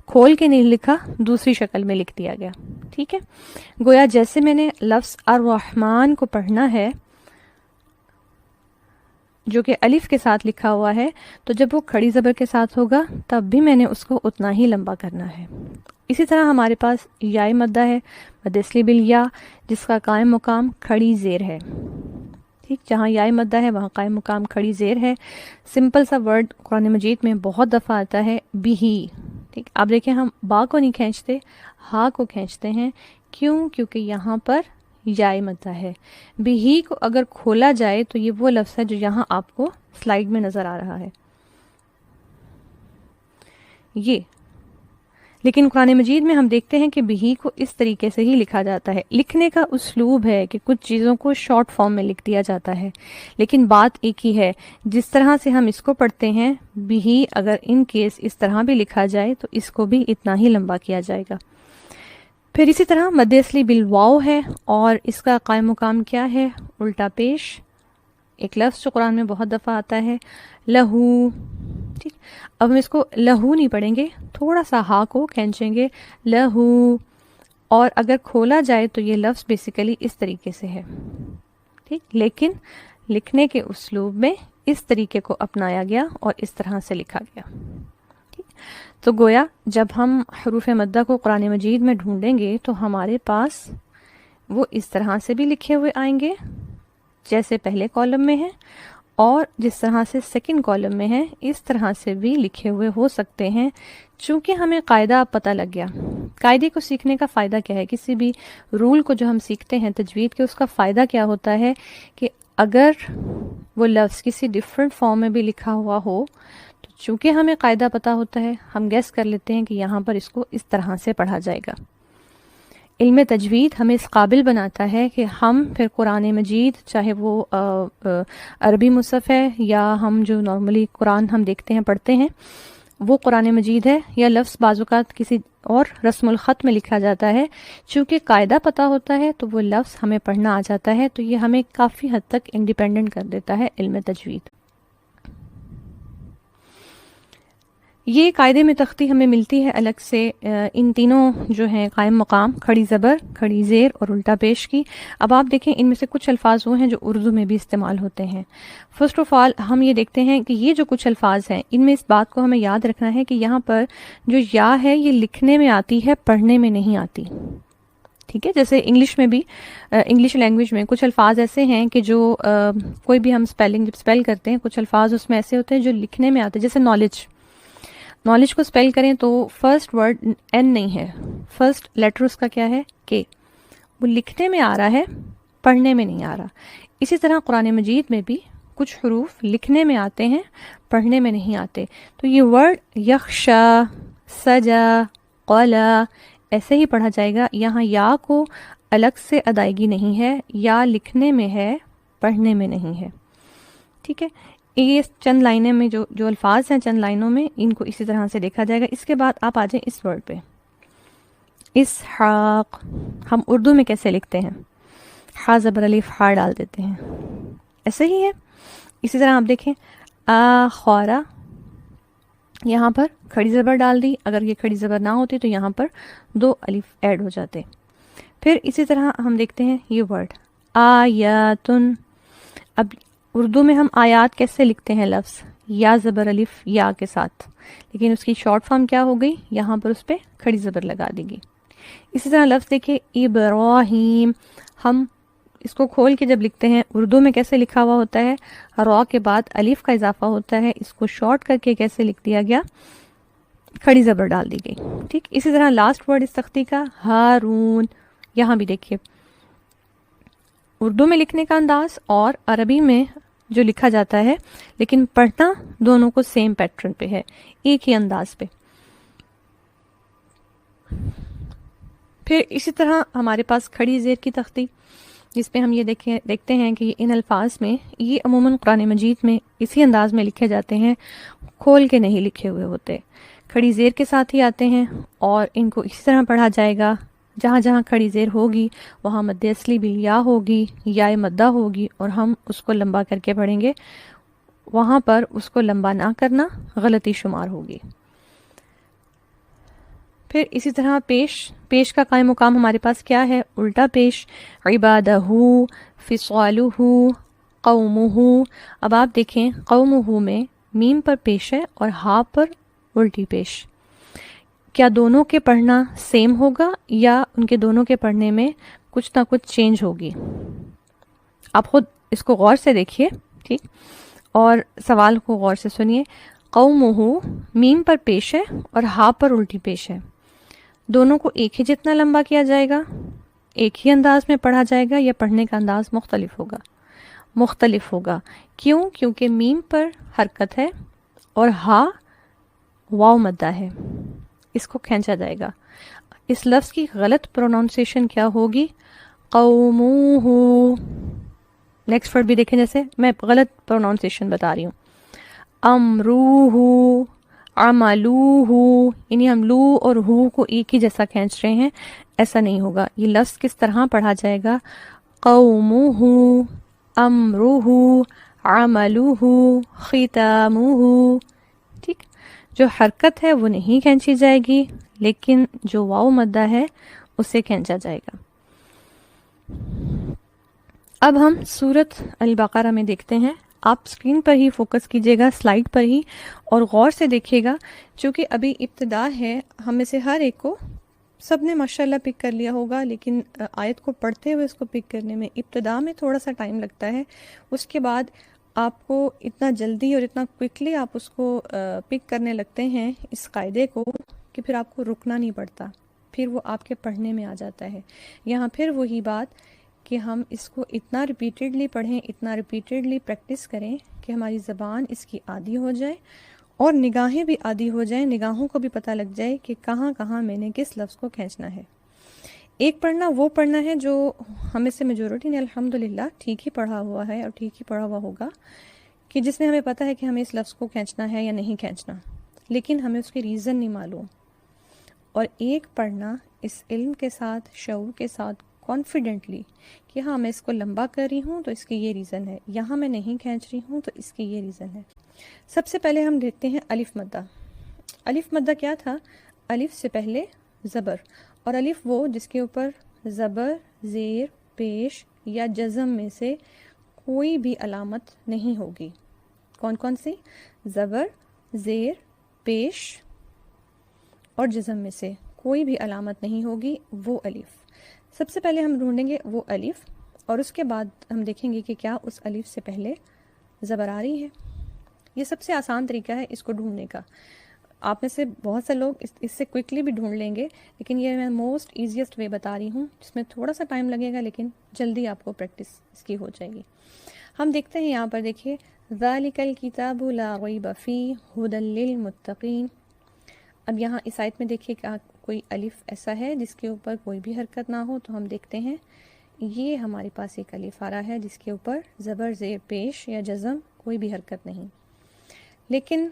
B: کھول کے نہیں لکھا، دوسری شکل میں لکھ دیا گیا۔ ٹھیک ہے، گویا جیسے میں نے لفظ الرحمن کو پڑھنا ہے جو کہ الف کے ساتھ لکھا ہوا ہے، تو جب وہ کھڑی زبر کے ساتھ ہوگا تب بھی میں نے اس کو اتنا ہی لمبا کرنا ہے۔ اسی طرح ہمارے پاس یا مدہ ہے، مد اصلی بالیا، جس کا قائم مقام کھڑی زیر ہے۔ ٹھیک، جہاں یا مدہ ہے وہاں قائم مقام کھڑی زیر ہے۔ سمپل سا ورڈ قرآن مجید میں بہت دفعہ آتا ہے بھی۔ ٹھیک، آپ دیکھیں ہم با کو نہیں کھینچتے، ہا کو کھینچتے ہیں۔ کیوں؟ کیونکہ یہاں پر یا مدہ ہے۔ بھی کو اگر کھولا جائے تو یہ وہ لفظ ہے جو یہاں آپ کو سلائیڈ میں نظر آ رہا ہے یہ۔ لیکن قرآن مجید میں ہم دیکھتے ہیں کہ بھی کو اس طریقے سے ہی لکھا جاتا ہے۔ لکھنے کا اسلوب ہے کہ کچھ چیزوں کو شارٹ فارم میں لکھ دیا جاتا ہے، لیکن بات ایک ہی ہے۔ جس طرح سے ہم اس کو پڑھتے ہیں بھی اگر ان کیس اس طرح بھی لکھا جائے تو اس کو بھی اتنا ہی لمبا کیا جائے گا۔ پھر اسی طرح مد اصلی بالواو ہے، اور اس کا قائم مقام کیا ہے، الٹا پیش۔ ایک لفظ جو قرآن میں بہت دفعہ آتا ہے لہو۔ ٹھیک، اب ہم اس کو لہو نہیں پڑھیں گے، تھوڑا سا ہا کو کھینچیں گے لہو، اور اگر کھولا جائے تو یہ لفظ بیسیکلی اس طریقے سے ہے۔ ٹھیک، لیکن لکھنے کے اسلوب میں اس طریقے کو اپنایا گیا اور اس طرح سے لکھا گیا۔ تو گویا جب ہم حروف مدہ کو قرآن مجید میں ڈھونڈیں گے تو ہمارے پاس وہ اس طرح سے بھی لکھے ہوئے آئیں گے جیسے پہلے کالم میں ہیں، اور جس طرح سے سیکنڈ کالم میں ہیں اس طرح سے بھی لکھے ہوئے ہو سکتے ہیں۔ چونکہ ہمیں قاعدہ اب پتہ لگ گیا، قاعدے کو سیکھنے کا فائدہ کیا ہے، کسی بھی رول کو جو ہم سیکھتے ہیں تجوید کے، اس کا فائدہ کیا ہوتا ہے کہ اگر وہ لفظ کسی ڈفرینٹ فارم میں بھی لکھا ہوا ہو تو چونکہ ہمیں قاعدہ پتہ ہوتا ہے ہم گیس کر لیتے ہیں کہ یہاں پر اس کو اس طرح سے پڑھا جائے گا۔ علم تجوید ہمیں اس قابل بناتا ہے کہ ہم پھر قرآن مجید، چاہے وہ عربی مصحف ہے یا ہم جو نارملی قرآن ہم دیکھتے ہیں پڑھتے ہیں وہ قرآن مجید ہے، یا لفظ بعض اوقات کسی اور رسم الخط میں لکھا جاتا ہے، چونکہ قاعدہ پتہ ہوتا ہے تو وہ لفظ ہمیں پڑھنا آ جاتا ہے، تو یہ ہمیں کافی حد تک انڈیپینڈنٹ کر دیتا ہے علم تجوید۔ یہ قاعدے میں تختی ہمیں ملتی ہے الگ سے ان تینوں جو ہیں قائم مقام، کھڑی زبر، کھڑی زیر اور الٹا پیش کی۔ اب آپ دیکھیں ان میں سے کچھ الفاظ وہ ہیں جو اردو میں بھی استعمال ہوتے ہیں۔ فرسٹ آف آل ہم یہ دیکھتے ہیں کہ یہ جو کچھ الفاظ ہیں ان میں اس بات کو ہمیں یاد رکھنا ہے کہ یہاں پر جو یا ہے یہ لکھنے میں آتی ہے، پڑھنے میں نہیں آتی۔ ٹھیک ہے، جیسے انگلش میں بھی، انگلش لینگویج میں کچھ الفاظ ایسے ہیں کہ جو کوئی بھی ہم اسپیلنگ جب اسپیل کرتے ہیں کچھ الفاظ اس میں ایسے ہوتے ہیں جو لکھنے میں آتے ہیں، جیسے نالج کو اسپیل کریں تو فرسٹ ورڈ این نہیں ہے، فرسٹ لیٹر اس کا کیا ہے کے، وہ لکھنے میں آ رہا ہے، پڑھنے میں نہیں آ رہا۔ اسی طرح قرآن مجید میں بھی کچھ حروف لکھنے میں آتے ہیں، پڑھنے میں نہیں آتے۔ تو یہ ورڈ یخشا، سجا، قلا ایسے ہی پڑھا جائے گا۔ یہاں یا کو الگ سے ادائیگی نہیں ہے، یا لکھنے میں ہے، پڑھنے میں نہیں ہے، ٹھیک ہے۔ یہ چند لائنیں میں جو الفاظ ہیں چند لائنوں میں، ان کو اسی طرح سے دیکھا جائے گا۔ اس کے بعد آپ آ جائیں اس ورڈ پہ، اسحاق۔ ہم اردو میں کیسے لکھتے ہیں؟ ہا زبر الف ہا ڈال دیتے ہیں، ایسے ہی ہے۔ اسی طرح آپ دیکھیں آخارا، یہاں پر کھڑی زبر ڈال دی، اگر یہ کھڑی زبر نہ ہوتی تو یہاں پر 2 الف ایڈ ہو جاتے۔ پھر اسی طرح ہم دیکھتے ہیں یہ ورڈ آیاتن۔ اب اردو میں ہم آیات کیسے لکھتے ہیں؟ لفظ یا زبر الف یا کے ساتھ، لیکن اس کی شارٹ فارم کیا ہو گئی؟ یہاں پر اس پہ کھڑی زبر لگا دی گئی۔ اسی طرح لفظ دیکھیں ابراہیم، ہم اس کو کھول کے جب لکھتے ہیں اردو میں کیسے لکھا ہوا ہوتا ہے؟ را کے بعد الف کا اضافہ ہوتا ہے، اس کو شارٹ کر کے کیسے لکھ دیا گیا؟ کھڑی زبر ڈال دی گئی، ٹھیک۔ اسی طرح لاسٹ ورڈ اس تختی کا ہارون، یہاں بھی دیکھیے اردو میں لکھنے کا انداز اور عربی میں جو لکھا جاتا ہے، لیکن پڑھنا دونوں کو سیم پیٹرن پہ ہے، ایک ہی انداز پہ۔ پھر اسی طرح ہمارے پاس کھڑی زیر کی تختی، جس پہ ہم یہ دیکھتے ہیں کہ ان الفاظ میں یہ عموماً قرآن مجید میں اسی انداز میں لکھے جاتے ہیں، کھول کے نہیں لکھے ہوئے ہوتے، کھڑی زیر کے ساتھ ہی آتے ہیں، اور ان کو اسی طرح پڑھا جائے گا۔ جہاں جہاں کھڑی زیر ہوگی وہاں مد اصلی بھی یا ہوگی، یا مدہ ہوگی، اور ہم اس کو لمبا کر کے پڑھیں گے، وہاں پر اس کو لمبا نہ کرنا غلطی شمار ہوگی۔ پھر اسی طرح پیش کا قائم مقام ہمارے پاس کیا ہے؟ الٹا پیش، عبادہ، فصالہ، قومہ۔ اب آپ دیکھیں قومہ میں میم پر پیش ہے اور ہا پر الٹی پیش، کیا دونوں کے پڑھنا سیم ہوگا یا ان کے دونوں کے پڑھنے میں کچھ نہ کچھ چینج ہوگی؟ آپ خود اس کو غور سے دیکھیے، ٹھیک، اور سوال کو غور سے سنیے۔ قومہ میم پر پیش ہے اور ہا پر الٹی پیش ہے، دونوں کو ایک ہی جتنا لمبا کیا جائے گا، ایک ہی انداز میں پڑھا جائے گا، یا پڑھنے کا انداز مختلف ہوگا؟ مختلف ہوگا۔ کیوں؟ کیونکہ میم پر حرکت ہے اور ہا واو مدہ ہے، اس کو کھینچا جائے گا۔ اس لفظ کی غلط پروننسیشن کیا ہوگی؟ قوموہ۔ نیکسٹ ورڈ بھی دیکھیں، جیسے میں غلط پروننسیشن بتا رہی ہوں، امروہ، عملوہ، یعنی ہم لو اور ہو کو ایک ہی جیسا کھینچ رہے ہیں، ایسا نہیں ہوگا۔ یہ لفظ کس طرح پڑھا جائے گا؟ قوموہ، امروہ، عملوہ، ختاموہ، ٹھیک۔ جو حرکت ہے وہ نہیں کھینچی جائے گی، لیکن جو واو مدہ ہے اسے کھینچا جائے گا۔ اب ہم سورۃ البقرہ میں دیکھتے ہیں۔ آپ اسکرین پر ہی فوکس کیجیے گا، سلائیڈ پر ہی، اور غور سے دیکھیے گا، چونکہ ابھی ابتدا ہے، ہم میں سے ہر ایک کو، سب نے ماشاءاللہ پک کر لیا ہوگا، لیکن آیت کو پڑھتے ہوئے اس کو پک کرنے میں ابتدا میں تھوڑا سا ٹائم لگتا ہے۔ اس کے بعد آپ کو اتنا جلدی اور اتنا کوئکلی آپ اس کو پک کرنے لگتے ہیں اس قاعدے کو، کہ پھر آپ کو رکنا نہیں پڑتا، پھر وہ آپ کے پڑھنے میں آ جاتا ہے۔ یہاں پھر وہی بات کہ ہم اس کو اتنا ریپیٹیڈلی پڑھیں، اتنا ریپیٹیڈلی پریکٹس کریں کہ ہماری زبان اس کی عادی ہو جائے، اور نگاہیں بھی عادی ہو جائیں، نگاہوں کو بھی پتہ لگ جائے کہ کہاں کہاں میں نے کس لفظ کو کھینچنا ہے۔ ایک پڑھنا وہ پڑھنا ہے جو ہمیں سے میجورٹی نے الحمدللہ ٹھیک ہی پڑھا ہوا ہے اور ٹھیک ہی پڑھا ہوا ہوگا، کہ جس میں ہمیں پتہ ہے کہ ہمیں اس لفظ کو کھینچنا ہے یا نہیں کھینچنا، لیکن ہمیں اس کی ریزن نہیں معلوم۔ اور ایک پڑھنا اس علم کے ساتھ، شعور کے ساتھ، کانفیڈنٹلی کہ ہاں میں اس کو لمبا کر رہی ہوں تو اس کی یہ ریزن ہے، یہاں میں نہیں کھینچ رہی ہوں تو اس کی یہ ریزن ہے۔ سب سے پہلے ہم دیکھتے ہیں الف مدہ۔ الف مدہ کیا تھا؟ الف سے پہلے زبر، اور الف وہ جس کے اوپر زبر، زیر، پیش یا جزم میں سے کوئی بھی علامت نہیں ہوگی۔ کون کون سی؟ زبر، زیر، پیش اور جزم میں سے کوئی بھی علامت نہیں ہوگی، وہ الف۔ سب سے پہلے ہم ڈھونڈیں گے وہ الف، اور اس کے بعد ہم دیکھیں گے کہ کیا اس الف سے پہلے زبر آ رہی ہے۔ یہ سب سے آسان طریقہ ہے اس کو ڈھونڈنے کا۔ آپ میں سے بہت سے لوگ اس سے کوئکلی بھی ڈھونڈ لیں گے، لیکن یہ میں موسٹ ایزیسٹ وے بتا رہی ہوں، جس میں تھوڑا سا ٹائم لگے گا لیکن جلدی آپ کو پریکٹس اس کی ہو جائے گی۔ ہم دیکھتے ہیں یہاں پر، دیکھیے ذالک الکتاب لا ریب فیہ ھدی للمتقین۔ اب یہاں اس آیت میں دیکھیے کہ کوئی الف ایسا ہے جس کے اوپر کوئی بھی حرکت نہ ہو، تو ہم دیکھتے ہیں یہ ہمارے پاس ایک الف آ رہا ہے جس کے اوپر زبر زیر پیش یا جزم کوئی بھی حرکت نہیں، لیکن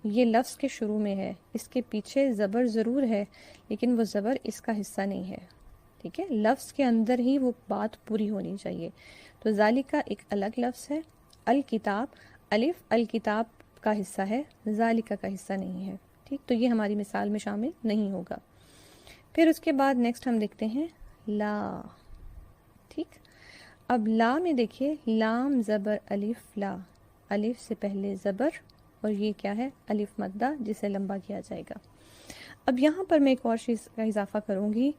B: یہ لفظ کے شروع میں ہے، اس کے پیچھے زبر ضرور ہے لیکن وہ زبر اس کا حصہ نہیں ہے، ٹھیک ہے، لفظ کے اندر ہی وہ بات پوری ہونی چاہیے۔ تو ذالک کا ایک الگ لفظ ہے، الکتاب الف الکتاب کا حصہ ہے، ذالک کا حصہ نہیں ہے، ٹھیک، تو یہ ہماری مثال میں شامل نہیں ہوگا۔ پھر اس کے بعد نیکسٹ ہم دیکھتے ہیں لا، ٹھیک، اب لا میں دیکھیے لام زبر الف لا، الف سے پہلے زبر اور یہ کیا ہے الف مدہ جسے لمبا کیا جائے گا۔ اب یہاں پر میں ایک اور چیز کا اضافہ کروں گی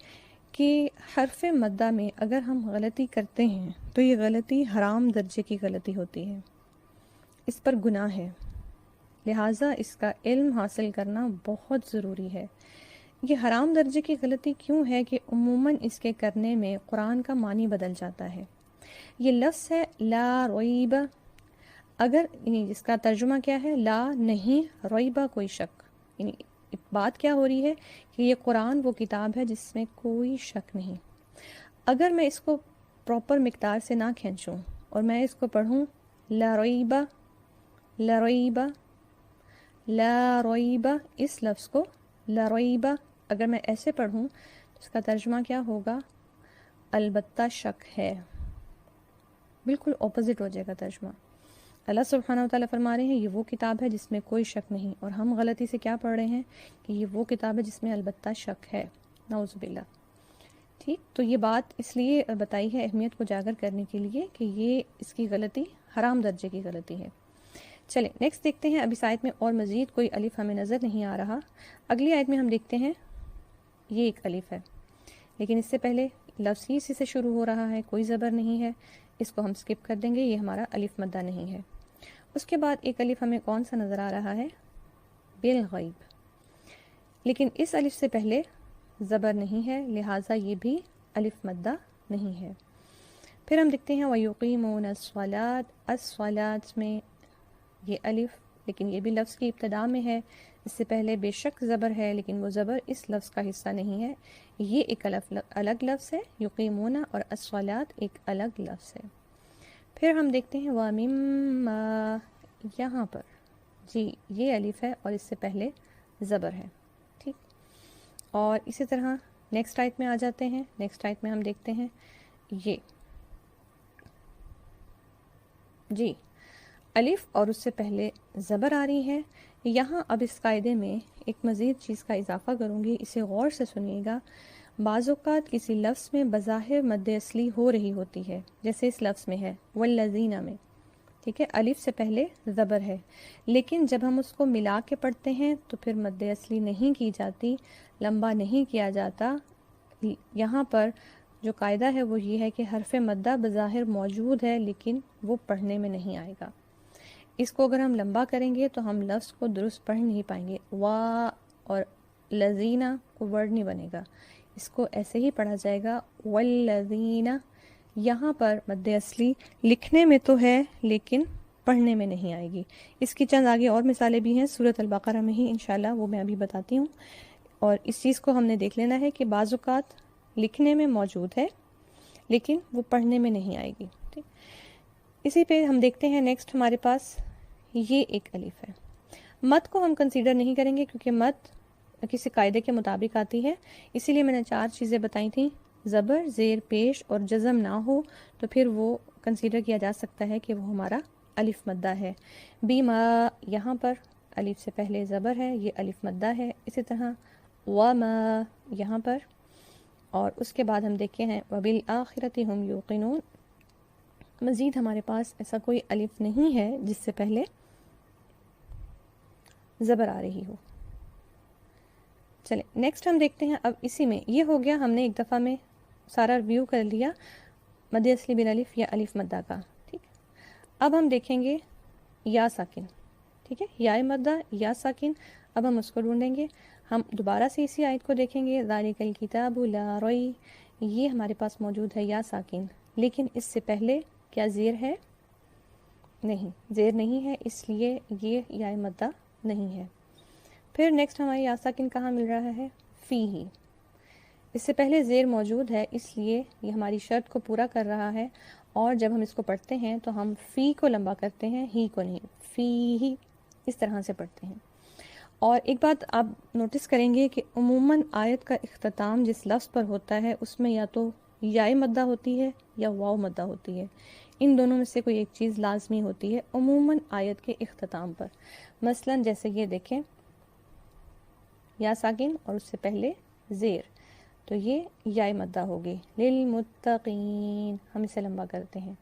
B: کہ حرف مدہ میں اگر ہم غلطی کرتے ہیں تو یہ غلطی حرام درجے کی غلطی ہوتی ہے، اس پر گناہ ہے، لہٰذا اس کا علم حاصل کرنا بہت ضروری ہے۔ یہ حرام درجے کی غلطی کیوں ہے کہ عموماً اس کے کرنے میں قرآن کا معنی بدل جاتا ہے۔ یہ لفظ ہے لا ریب، اگر یعنی جس کا ترجمہ کیا ہے لا نہیں ریبہ کوئی شک، یعنی بات کیا ہو رہی ہے کہ یہ قرآن وہ کتاب ہے جس میں کوئی شک نہیں۔ اگر میں اس کو پراپر مقدار سے نہ کھینچوں اور میں اس کو پڑھوں لا ریبہ لا ریبہ لا ریبہ، اس لفظ کو لا ریبہ اگر میں ایسے پڑھوں تو اس کا ترجمہ کیا ہوگا البتہ شک ہے، بالکل اپوزٹ ہو جائے گا ترجمہ۔ اللہ سبحانہ وتعالیٰ فرما رہے ہیں یہ وہ کتاب ہے جس میں کوئی شک نہیں، اور ہم غلطی سے کیا پڑھ رہے ہیں کہ یہ وہ کتاب ہے جس میں البتہ شک ہے، نعوذ باللہ، ٹھیک، تو یہ بات اس لیے بتائی ہے اہمیت کو اجاگر کرنے کے لیے کہ یہ اس کی غلطی حرام درجے کی غلطی ہے۔ چلیں نیکسٹ دیکھتے ہیں، اب اس آیت میں اور مزید کوئی الف ہمیں نظر نہیں آ رہا، اگلی آیت میں ہم دیکھتے ہیں یہ ایک الف ہے لیکن اس سے پہلے لفظ ہی اسی سے شروع ہو رہا ہے، کوئی زبر نہیں ہے، اس کو ہم سکپ کر دیں گے، یہ ہمارا الف مدہ نہیں ہے۔ اس کے بعد ایک الف ہمیں کون سا نظر آ رہا ہے بالغیب، لیکن اس الف سے پہلے زبر نہیں ہے لہٰذا یہ بھی الف مدہ نہیں ہے۔ پھر ہم دیکھتے ہیں وَيُقِيمُونَ الصَّلَاةَ، الصَّلَاةَ میں یہ الف لیکن یہ بھی لفظ کی ابتدا میں ہے، اس سے پہلے بے شک زبر ہے لیکن وہ زبر اس لفظ کا حصہ نہیں ہے، یہ ایک الگ لفظ ہے، یقیمون اور الصلاۃ ایک الگ لفظ ہے۔ پھر ہم دیکھتے ہیں وَمِمَّا، یہاں پر جی یہ الف ہے اور اس سے پہلے زبر ہے، ٹھیک، اور اسی طرح نیکسٹ آیت میں آ جاتے ہیں، نیکسٹ آیت میں ہم دیکھتے ہیں یہ جی الف اور اس سے پہلے زبر آ رہی ہے۔ یہاں اب اس قاعدے میں ایک مزید چیز کا اضافہ کروں گی، اسے غور سے سنیے گا۔ بعض اوقات کسی لفظ میں بظاہر مد اصلی ہو رہی ہوتی ہے، جیسے اس لفظ میں ہے والذین میں، ٹھیک ہے، الف سے پہلے زبر ہے، لیکن جب ہم اس کو ملا کے پڑھتے ہیں تو پھر مد اصلی نہیں کی جاتی، لمبا نہیں کیا جاتا۔ یہاں پر جو قاعدہ ہے وہ یہ ہے کہ حرف مدہ بظاہر موجود ہے لیکن وہ پڑھنے میں نہیں آئے گا۔ اس کو اگر ہم لمبا کریں گے تو ہم لفظ کو درست پڑھ نہیں پائیں گے، وا اور لذینہ کو ورڈ نہیں بنے گا، اس کو ایسے ہی پڑھا جائے گا والذینہ۔ یہاں پر مد اصلی لکھنے میں تو ہے لیکن پڑھنے میں نہیں آئے گی۔ اس کی چند آگے اور مثالیں بھی ہیں سورۃ البقرہ میں ہی، انشاءاللہ وہ میں ابھی بتاتی ہوں، اور اس چیز کو ہم نے دیکھ لینا ہے کہ بعض اوقات لکھنے میں موجود ہے لیکن وہ پڑھنے میں نہیں آئے گی، ٹھیک۔ اسی پہ ہم دیکھتے ہیں نیکسٹ ہمارے پاس یہ ایک الف ہے۔ مد کو ہم کنسیڈر نہیں کریں گے کیونکہ مد کسی قاعدے کے مطابق آتی ہے، اسی لیے میں نے 4 چیزیں بتائی تھیں، زبر زیر پیش اور جزم نہ ہو تو پھر وہ کنسیڈر کیا جا سکتا ہے کہ وہ ہمارا الف مدہ ہے۔ بیما، یہاں پر الف سے پہلے زبر ہے، یہ الف مدہ ہے۔ اسی طرح وما یہاں پر، اور اس کے بعد ہم دیکھتے ہیں وبالآخرۃ ہم یوقنون۔ مزید ہمارے پاس ایسا کوئی الف نہیں ہے جس سے پہلے زبر آ رہی ہو۔ چلیں نیکسٹ ہم دیکھتے ہیں، اب اسی میں یہ ہو گیا، ہم نے ایک دفعہ میں سارا ریویو کر لیا مد اصلی بالالف یا الف مدہ کا، ٹھیک۔ اب ہم دیکھیں گے یا ساکن، ٹھیک ہے، یا مدہ یا ساکن۔ اب ہم اس کو ڈھونڈیں گے. ہم دوبارہ سے اسی آیت کو دیکھیں گے. ذالک الکتاب لا ریب، یہ ہمارے پاس موجود ہے یا ساکن، لیکن اس سے پہلے کیا زیر ہے؟ نہیں، زیر نہیں ہے، اس لیے یہ یا مدہ نہیں ہے. پھر نیکسٹ ہماری یا ساکن کہاں مل رہا ہے؟ فی ہی. اس سے پہلے زیر موجود ہے، اس لیے یہ ہماری شرط کو پورا کر رہا ہے. اور جب ہم اس کو پڑھتے ہیں تو ہم فی کو لمبا کرتے ہیں، ہی کو نہیں. فی ہی اس طرح سے پڑھتے ہیں. اور ایک بات آپ نوٹس کریں گے کہ عموماً آیت کا اختتام جس لفظ پر ہوتا ہے اس میں یا تو یائے مدہ ہوتی ہے یا واو مدہ ہوتی ہے. ان دونوں میں سے کوئی ایک چیز لازمی ہوتی ہے عموماً آیت کے اختتام پر. مثلا جیسے یہ دیکھیں، یا ساکن اور اس سے پہلے زیر، تو یہ یائے مدہ ہوگی. للمتقین، ہم اسے لمبا کرتے ہیں.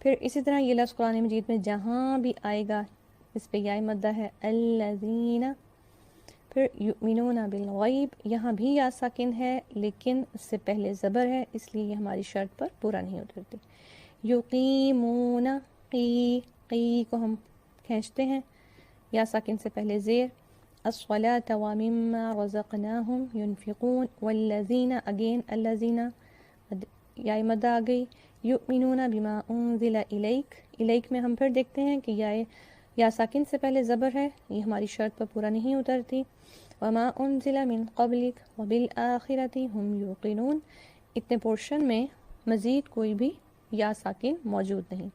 B: پھر اسی طرح یہ لفظ قرآن مجید میں جہاں بھی آئے گا اس پہ یائے مدہ ہے، الذین. پھر یؤمنون بالغیب، یہاں بھی یا ساکن ہے لیکن اس سے پہلے زبر ہے، اس لیے یہ ہماری شرط پر پورا نہیں اترتی. یقیمون، قی کو ہم کھینچتے ہیں، یا ساکن سے پہلے زیر. الصلاة ومما رزقناهم ينفقون، والذین، اگین الذین یا مدہ آ گئی. یؤمنون بما انزل الیک، الیک میں ہم پھر دیکھتے ہیں کہ یا ساکن سے پہلے زبر ہے، یہ ہماری شرط پر پورا نہیں اترتی. وما انزل من قبلک وبالآخرۃ هم یوقنون، اتنے پورشن میں مزید کوئی بھی یا ساکن موجود نہیں.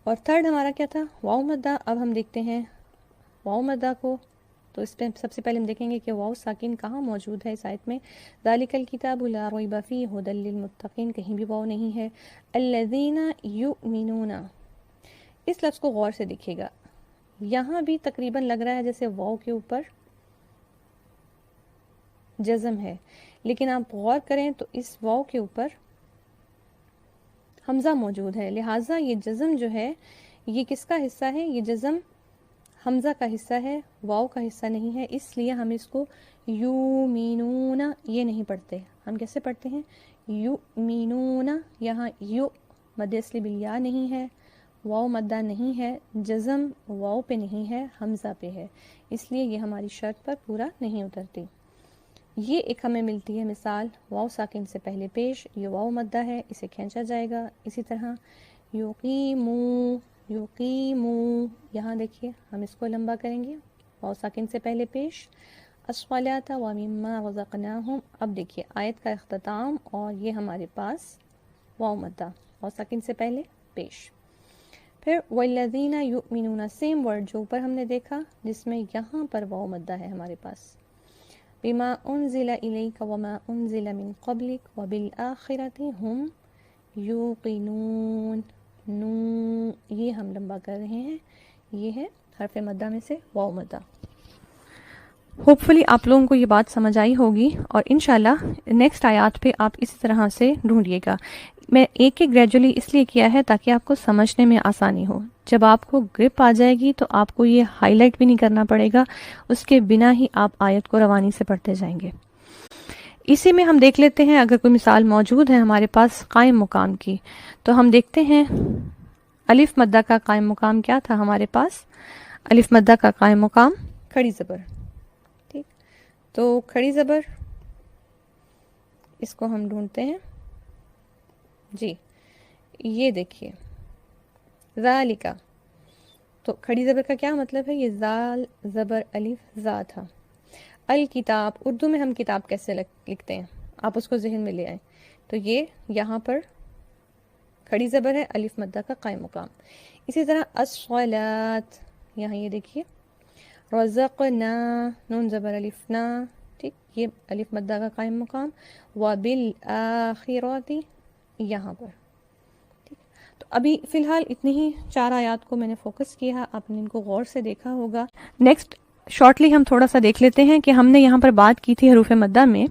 B: اور تھرڈ ہمارا کیا تھا؟ واو مدہ. اب ہم دیکھتے ہیں واو مدہ کو، تو اس پہ سب سے پہلے ہم دیکھیں گے کہ واو ساکن کہاں موجود ہے اس آیت میں. ذالک الکتاب لا ریب فیہ ھدی للمتقین، کہیں بھی واو نہیں ہے. الذین یؤمنون، اس لفظ کو غور سے دیکھیے گا، یہاں بھی تقریباً لگ رہا ہے جیسے واو کے اوپر جزم ہے، لیکن آپ غور کریں تو اس واو کے اوپر حمزہ موجود ہے، لہٰذا یہ جزم جو ہے یہ کس کا حصہ ہے؟ یہ جزم حمزہ کا حصہ ہے، واو کا حصہ نہیں ہے. اس لیے ہم اس کو یومینون یہ نہیں پڑھتے. ہم کیسے پڑھتے ہیں؟ یؤمنون. یہاں یو مد اصلی بالیا نہیں ہے، واو مدہ نہیں ہے، جزم واو پہ نہیں ہے، حمزہ پہ ہے، اس لیے یہ ہماری شرط پر پورا نہیں اترتی. یہ ایک ہمیں ملتی ہے مثال، واو ساکن سے پہلے پیش، یہ واو مدہ ہے، اسے کھینچا جائے گا. اسی طرح یقیمو، یقیمو، یہاں دیکھیے ہم اس کو لمبا کریں گے، واو ساکن سے پہلے پیش. الصلاۃ ومما رزقناہم، اب دیکھیے آیت کا اختتام اور یہ ہمارے پاس واو مدہ، واو ساکن سے پہلے پیش. پھر والذین یؤمنون، سیم ورڈ جو اوپر ہم نے دیکھا جس میں یہاں پر واو مدہ ہے ہمارے پاس. بما انزل الیک وما انزل من قبلک وبالآخرۃ ہم یوقنون. نون یہ ہم لمبا کر رہے ہیں، یہ ہے حرف مدہ میں سے واو مدہ. ہوپ فلی آپ لوگوں کو یہ بات سمجھ آئی ہوگی، اور انشاءاللہ نیکسٹ آیات پہ آپ اسی طرح سے ڈھونڈیے گا. میں ایک گریجولی اس لیے کیا ہے تاکہ آپ کو سمجھنے میں آسانی ہو. جب آپ کو گرپ آ جائے گی تو آپ کو یہ ہائی لائٹ بھی نہیں کرنا پڑے گا، اس کے بنا ہی آپ آیت کو روانی سے پڑھتے جائیں گے. اسی میں ہم دیکھ لیتے ہیں اگر کوئی مثال موجود ہے ہمارے پاس قائم مقام کی، تو ہم دیکھتے ہیں الف مدہ کا قائم مقام کیا تھا ہمارے پاس. الف مدہ کا قائم مقام کھڑی زبر. ٹھیک، تو کھڑی زبر اس کو ہم ڈھونڈتے ہیں. جی یہ دیکھیے ذالکا، تو کھڑی زبر کا کیا مطلب ہے؟ یہ زال زبر الف زا تھا. الکتاب، اردو میں ہم کتاب کیسے لکھتے ہیں آپ اس کو ذہن میں لے آئیں. تو یہ یہاں پر کھڑی زبر ہے، الف مدہ کا قائم مقام. اسی طرح الصلاۃ، یہاں یہ دیکھیے رزقنا، نون زبر الف نا، ٹھیک، یہ الف مدہ کا قائم مقام. وبالآخرۃ یہاں پر. ٹھیک، تو ابھی فی الحال اتنی ہی 4 آیات کو میں نے فوکس کیا، آپ نے ان کو غور سے دیکھا ہوگا. نیکسٹ شارٹلی ہم تھوڑا سا دیکھ لیتے ہیں کہ ہم نے یہاں پر بات کی تھی حروف مدہ میں.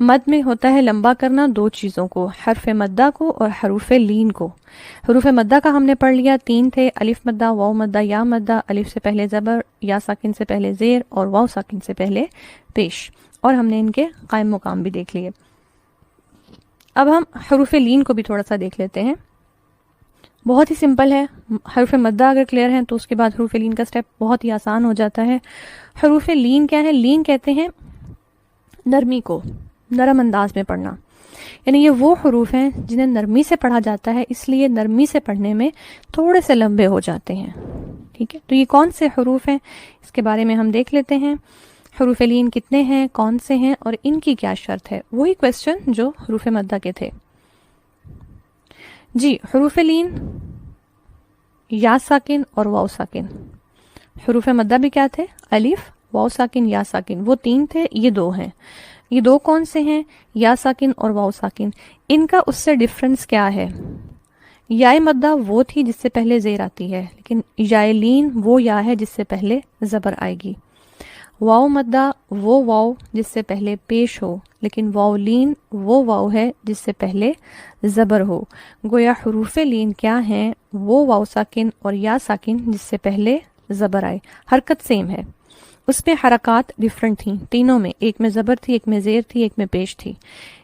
B: مد میں ہوتا ہے لمبا کرنا 2 چیزوں کو، حرف مدہ کو اور حروف لین کو. حروف مدہ کا ہم نے پڑھ لیا 3 تھے، الف مدہ، واو مدہ، یا مدہ. الف سے پہلے زبر، یا ساکن سے پہلے زیر اور واو ساکن سے پہلے پیش، اور ہم نے ان کے قائم مقام بھی دیکھ لیے. اب ہم حروف لین کو بھی تھوڑا سا دیکھ لیتے ہیں. بہت ہی سمپل ہے. حروف مدہ اگر کلیئر ہیں تو اس کے بعد حروف لین کا سٹیپ بہت ہی آسان ہو جاتا ہے. حروف لین کیا ہے؟ لین کہتے ہیں نرمی کو، نرم انداز میں پڑھنا. یعنی یہ وہ حروف ہیں جنہیں نرمی سے پڑھا جاتا ہے، اس لیے نرمی سے پڑھنے میں تھوڑے سے لمبے ہو جاتے ہیں. ٹھیک ہے، تو یہ کون سے حروف ہیں اس کے بارے میں ہم دیکھ لیتے ہیں. حروف لین کتنے ہیں، کون سے ہیں، اور ان کی کیا شرط ہے. وہی کویسچن جو حروف مدہ کے تھے. جی، حروف لین یا ساکن اور واو ساکن. حروف مدہ بھی کیا تھے؟ الف، واو ساکن، یا ساکن. وہ 3 تھے، یہ 2 ہیں. یہ 2 کون سے ہیں؟ یا ساکن اور واو ساکن. ان کا اس سے ڈفرنس کیا ہے؟ یا مدہ وہ تھی جس سے پہلے زیر آتی ہے، لیکن یا لین وہ یا ہے جس سے پہلے زبر آئے گی. واو مدہ وہ واو جس سے پہلے پیش ہو، لیکن واو لین وہ واو ہے جس سے پہلے زبر ہو. گویا حروف لین کیا ہیں؟ وہ واو ساکن اور یا ساکن جس سے پہلے زبر آئے. حرکت سیم ہے، اس میں حرکات ڈیفرنٹ تھیں تینوں میں. ایک میں زبر تھی، ایک میں زیر تھی، ایک میں پیش تھی.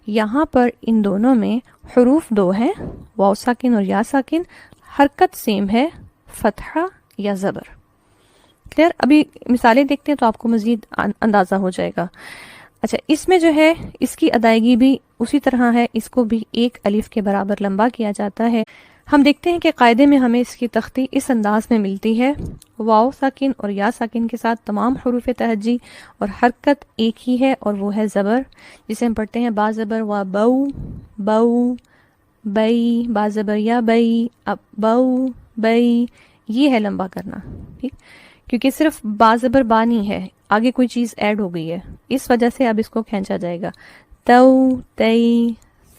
B: یہاں پر ان دونوں میں حروف 2 ہیں، واو ساکن اور یا ساکن. حرکت سیم ہے، فتحہ یا زبر. کلیئر؟ ابھی مثالیں دیکھتے ہیں تو آپ کو مزید اندازہ ہو جائے گا. اچھا، اس میں جو ہے اس کی ادائیگی بھی اسی طرح ہے. اس کو بھی 1 الف کے برابر لمبا کیا جاتا ہے. ہم دیکھتے ہیں کہ قاعدے میں ہمیں اس کی تختی اس انداز میں ملتی ہے. واو ساکن اور یا ساکن کے ساتھ تمام حروف تہجی اور حرکت ایک ہی ہے، اور وہ ہے زبر، جسے ہم پڑھتے ہیں با زبر و بو، بو، بئی، با زبر یا بئی، اب بو، بئی. یہ ہے لمبا کرنا. ٹھیک، کیونکہ صرف با زبر با نہیں ہے، آگے کوئی چیز ایڈ ہو گئی ہے، اس وجہ سے اب اس کو کھینچا جائے گا. تو، تئی،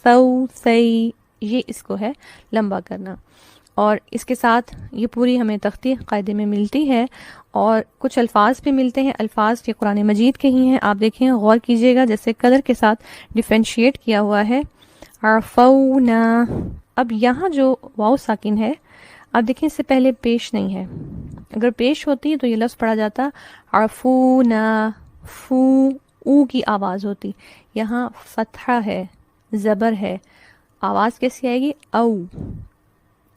B: سو، سی، یہ اس کو ہے لمبا کرنا. اور اس کے ساتھ یہ پوری ہمیں تختی قاعدے میں ملتی ہے. اور کچھ الفاظ بھی ملتے ہیں، الفاظ یہ قرآن مجید کے ہی ہیں. آپ دیکھیں، غور کیجئے گا، جیسے کلر کے ساتھ ڈیفرینشیٹ کیا ہوا ہے. عرفونا. اب یہاں جو واو ساکن ہے، آپ دیکھیں اس سے پہلے پیش نہیں ہے. اگر پیش ہوتی تو یہ لفظ پڑھا جاتا عرفونا، فو، او کی آواز ہوتی. یہاں فتحہ ہے، زبر ہے، آواز کیسی آئے گی؟ او.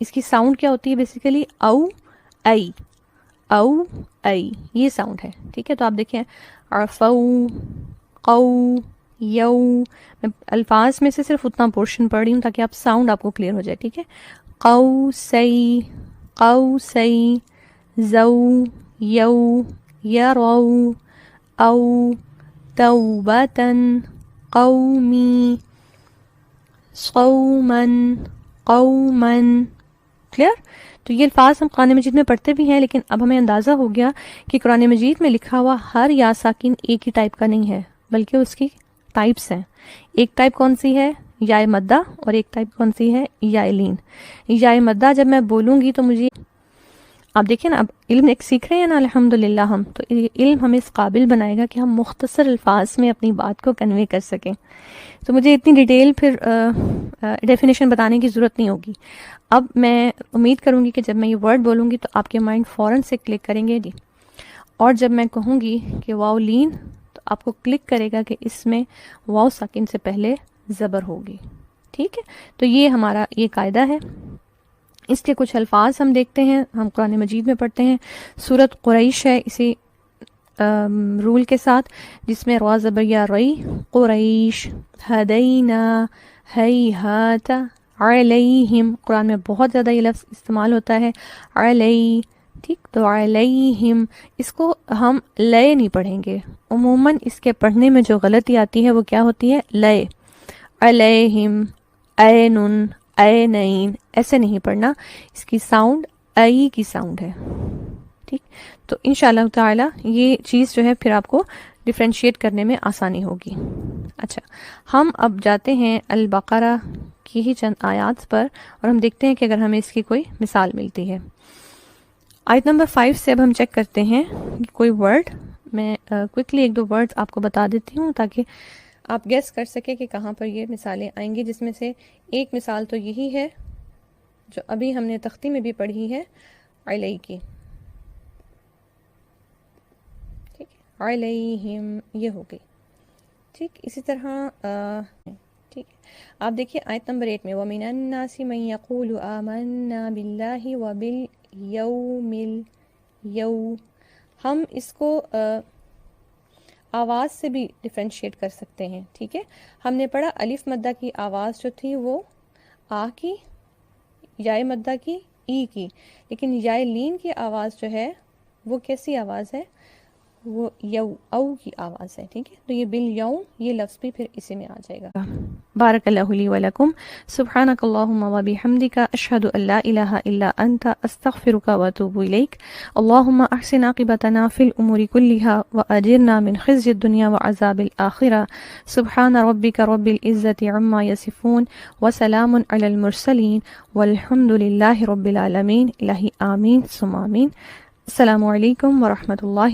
B: اس کی ساؤنڈ کیا ہوتی ہے بیسیکلی؟ او، ای، او، ای، یہ ساؤنڈ ہے. ٹھیک ہے، تو آپ دیکھیں عرفو، قو، یو. میں الفاظ میں سے صرف اتنا پورشن پڑھ رہی ہوں تاکہ آپ ساؤنڈ آپ کو کلیئر ہو جائے. ٹھیک ہے، قو سی، قو سی، زو، یو، یرو، او، توبتن، قومی، قومن، قومن. کلیئر؟ تو یہ الفاظ ہم قرآن مجید میں پڑھتے بھی ہیں، لیکن اب ہمیں اندازہ ہو گیا کہ قرآن مجید میں لکھا ہوا ہر یا ساکن ایک ہی ٹائپ کا نہیں ہے، بلکہ اس کی ٹائپس ہیں. ایک ٹائپ کون سی ہے؟ یا مدہ. اور ایک ٹائپ کون سی ہے؟ یا لین. یا مدہ جب میں بولوں گی تو مجھے، آپ دیکھیں نا، اب علم ایک سیکھ رہے ہیں نا الحمدللہ ہم، تو یہ علم ہمیں اس قابل بنائے گا کہ ہم مختصر الفاظ میں اپنی بات کو کنوے کر سکیں. تو مجھے اتنی ڈیٹیل پھر ڈیفینیشن بتانے کی ضرورت نہیں ہوگی. اب میں امید کروں گی کہ جب میں یہ ورڈ بولوں گی تو آپ کے مائنڈ فوراً سے کلک کریں گے. جی، اور جب میں کہوں گی کہ واو لین تو آپ کو کلک کرے گا کہ اس میں واو ساکن سے پہلے زبر ہوگی. ٹھیک ہے، تو یہ ہمارا یہ قاعدہ ہے. اس کے کچھ الفاظ ہم دیکھتے ہیں، ہم قرآن مجید میں پڑھتے ہیں. سورت قریش ہے اسی رول کے ساتھ، جس میں روا زبر یا رئی، قریش، ہدینا، ہیہات، علیہم. قرآن میں بہت زیادہ یہ لفظ استعمال ہوتا ہے، علی. ٹھیک، تو علیہم، اس کو ہم لے نہیں پڑھیں گے. عموماً اس کے پڑھنے میں جو غلطی آتی ہے وہ کیا ہوتی ہے؟ لے. علیہم، اینن، اینین، ایسے نہیں پڑھنا. اس کی ساؤنڈ ای کی ساؤنڈ ہے. ٹھیک، تو انشاءاللہ تعالی یہ چیز جو ہے پھر آپ کو ڈیفرینشیٹ کرنے میں آسانی ہوگی. اچھا، ہم اب جاتے ہیں البقرہ کی ہی چند آیات پر، اور ہم دیکھتے ہیں کہ اگر ہمیں اس کی کوئی مثال ملتی ہے. آیت نمبر 5 سے اب ہم چیک کرتے ہیں کہ کوئی ورڈ، میں کوئکلی 1-2 ورڈ آپ کو بتا دیتی ہوں تاکہ آپ گیس کر سکیں کہ کہاں پر یہ مثالیں آئیں گی. جس میں سے ایک مثال تو یہی ہے جو ابھی ہم نے تختی میں بھی پڑھی ہے، علیہ کی. ٹھیک ہے، علیہم یہ ہو گئی. ٹھیک، اسی طرح ٹھیک ہے. آپ دیکھیے آیت نمبر 8 میں وَمِنَ النَّاسِ مَن يَقُولُ آمَنَّا بِاللَّهِ وَبِالْيَوْمِ الْيَوْمِ. ہم اس کو آواز سے بھی ڈیفرینشیٹ کر سکتے ہیں. ٹھیک ہے، ہم نے پڑھا الف مدہ کی آواز جو تھی وہ آ کی، یائے مدہ کی ای کی، لیکن یائے لین کی آواز جو ہے وہ کیسی آواز ہے؟ وہ یو او کی آواز ہے. ٹھیک ہے، تو یہ بالیوم یہ لفظ بھی پھر اسی میں آ جائے گا. بارک اللہ لی ولکم. سبحانک اللہم و بحمدک، اشہد ان لا الہ الا انت، استغفرک و اتوب الیک. اللہم احسن عاقبتنا فی الامور کلها واجرنا من خزي الدنیا وعذاب الآخرة. سبحان ربک رب العزة عما یصفون وسلام علی المرسلین والحمد للہ رب العالمین. الہی آمین ثم آمین. السلام علیکم ورحمۃ اللہ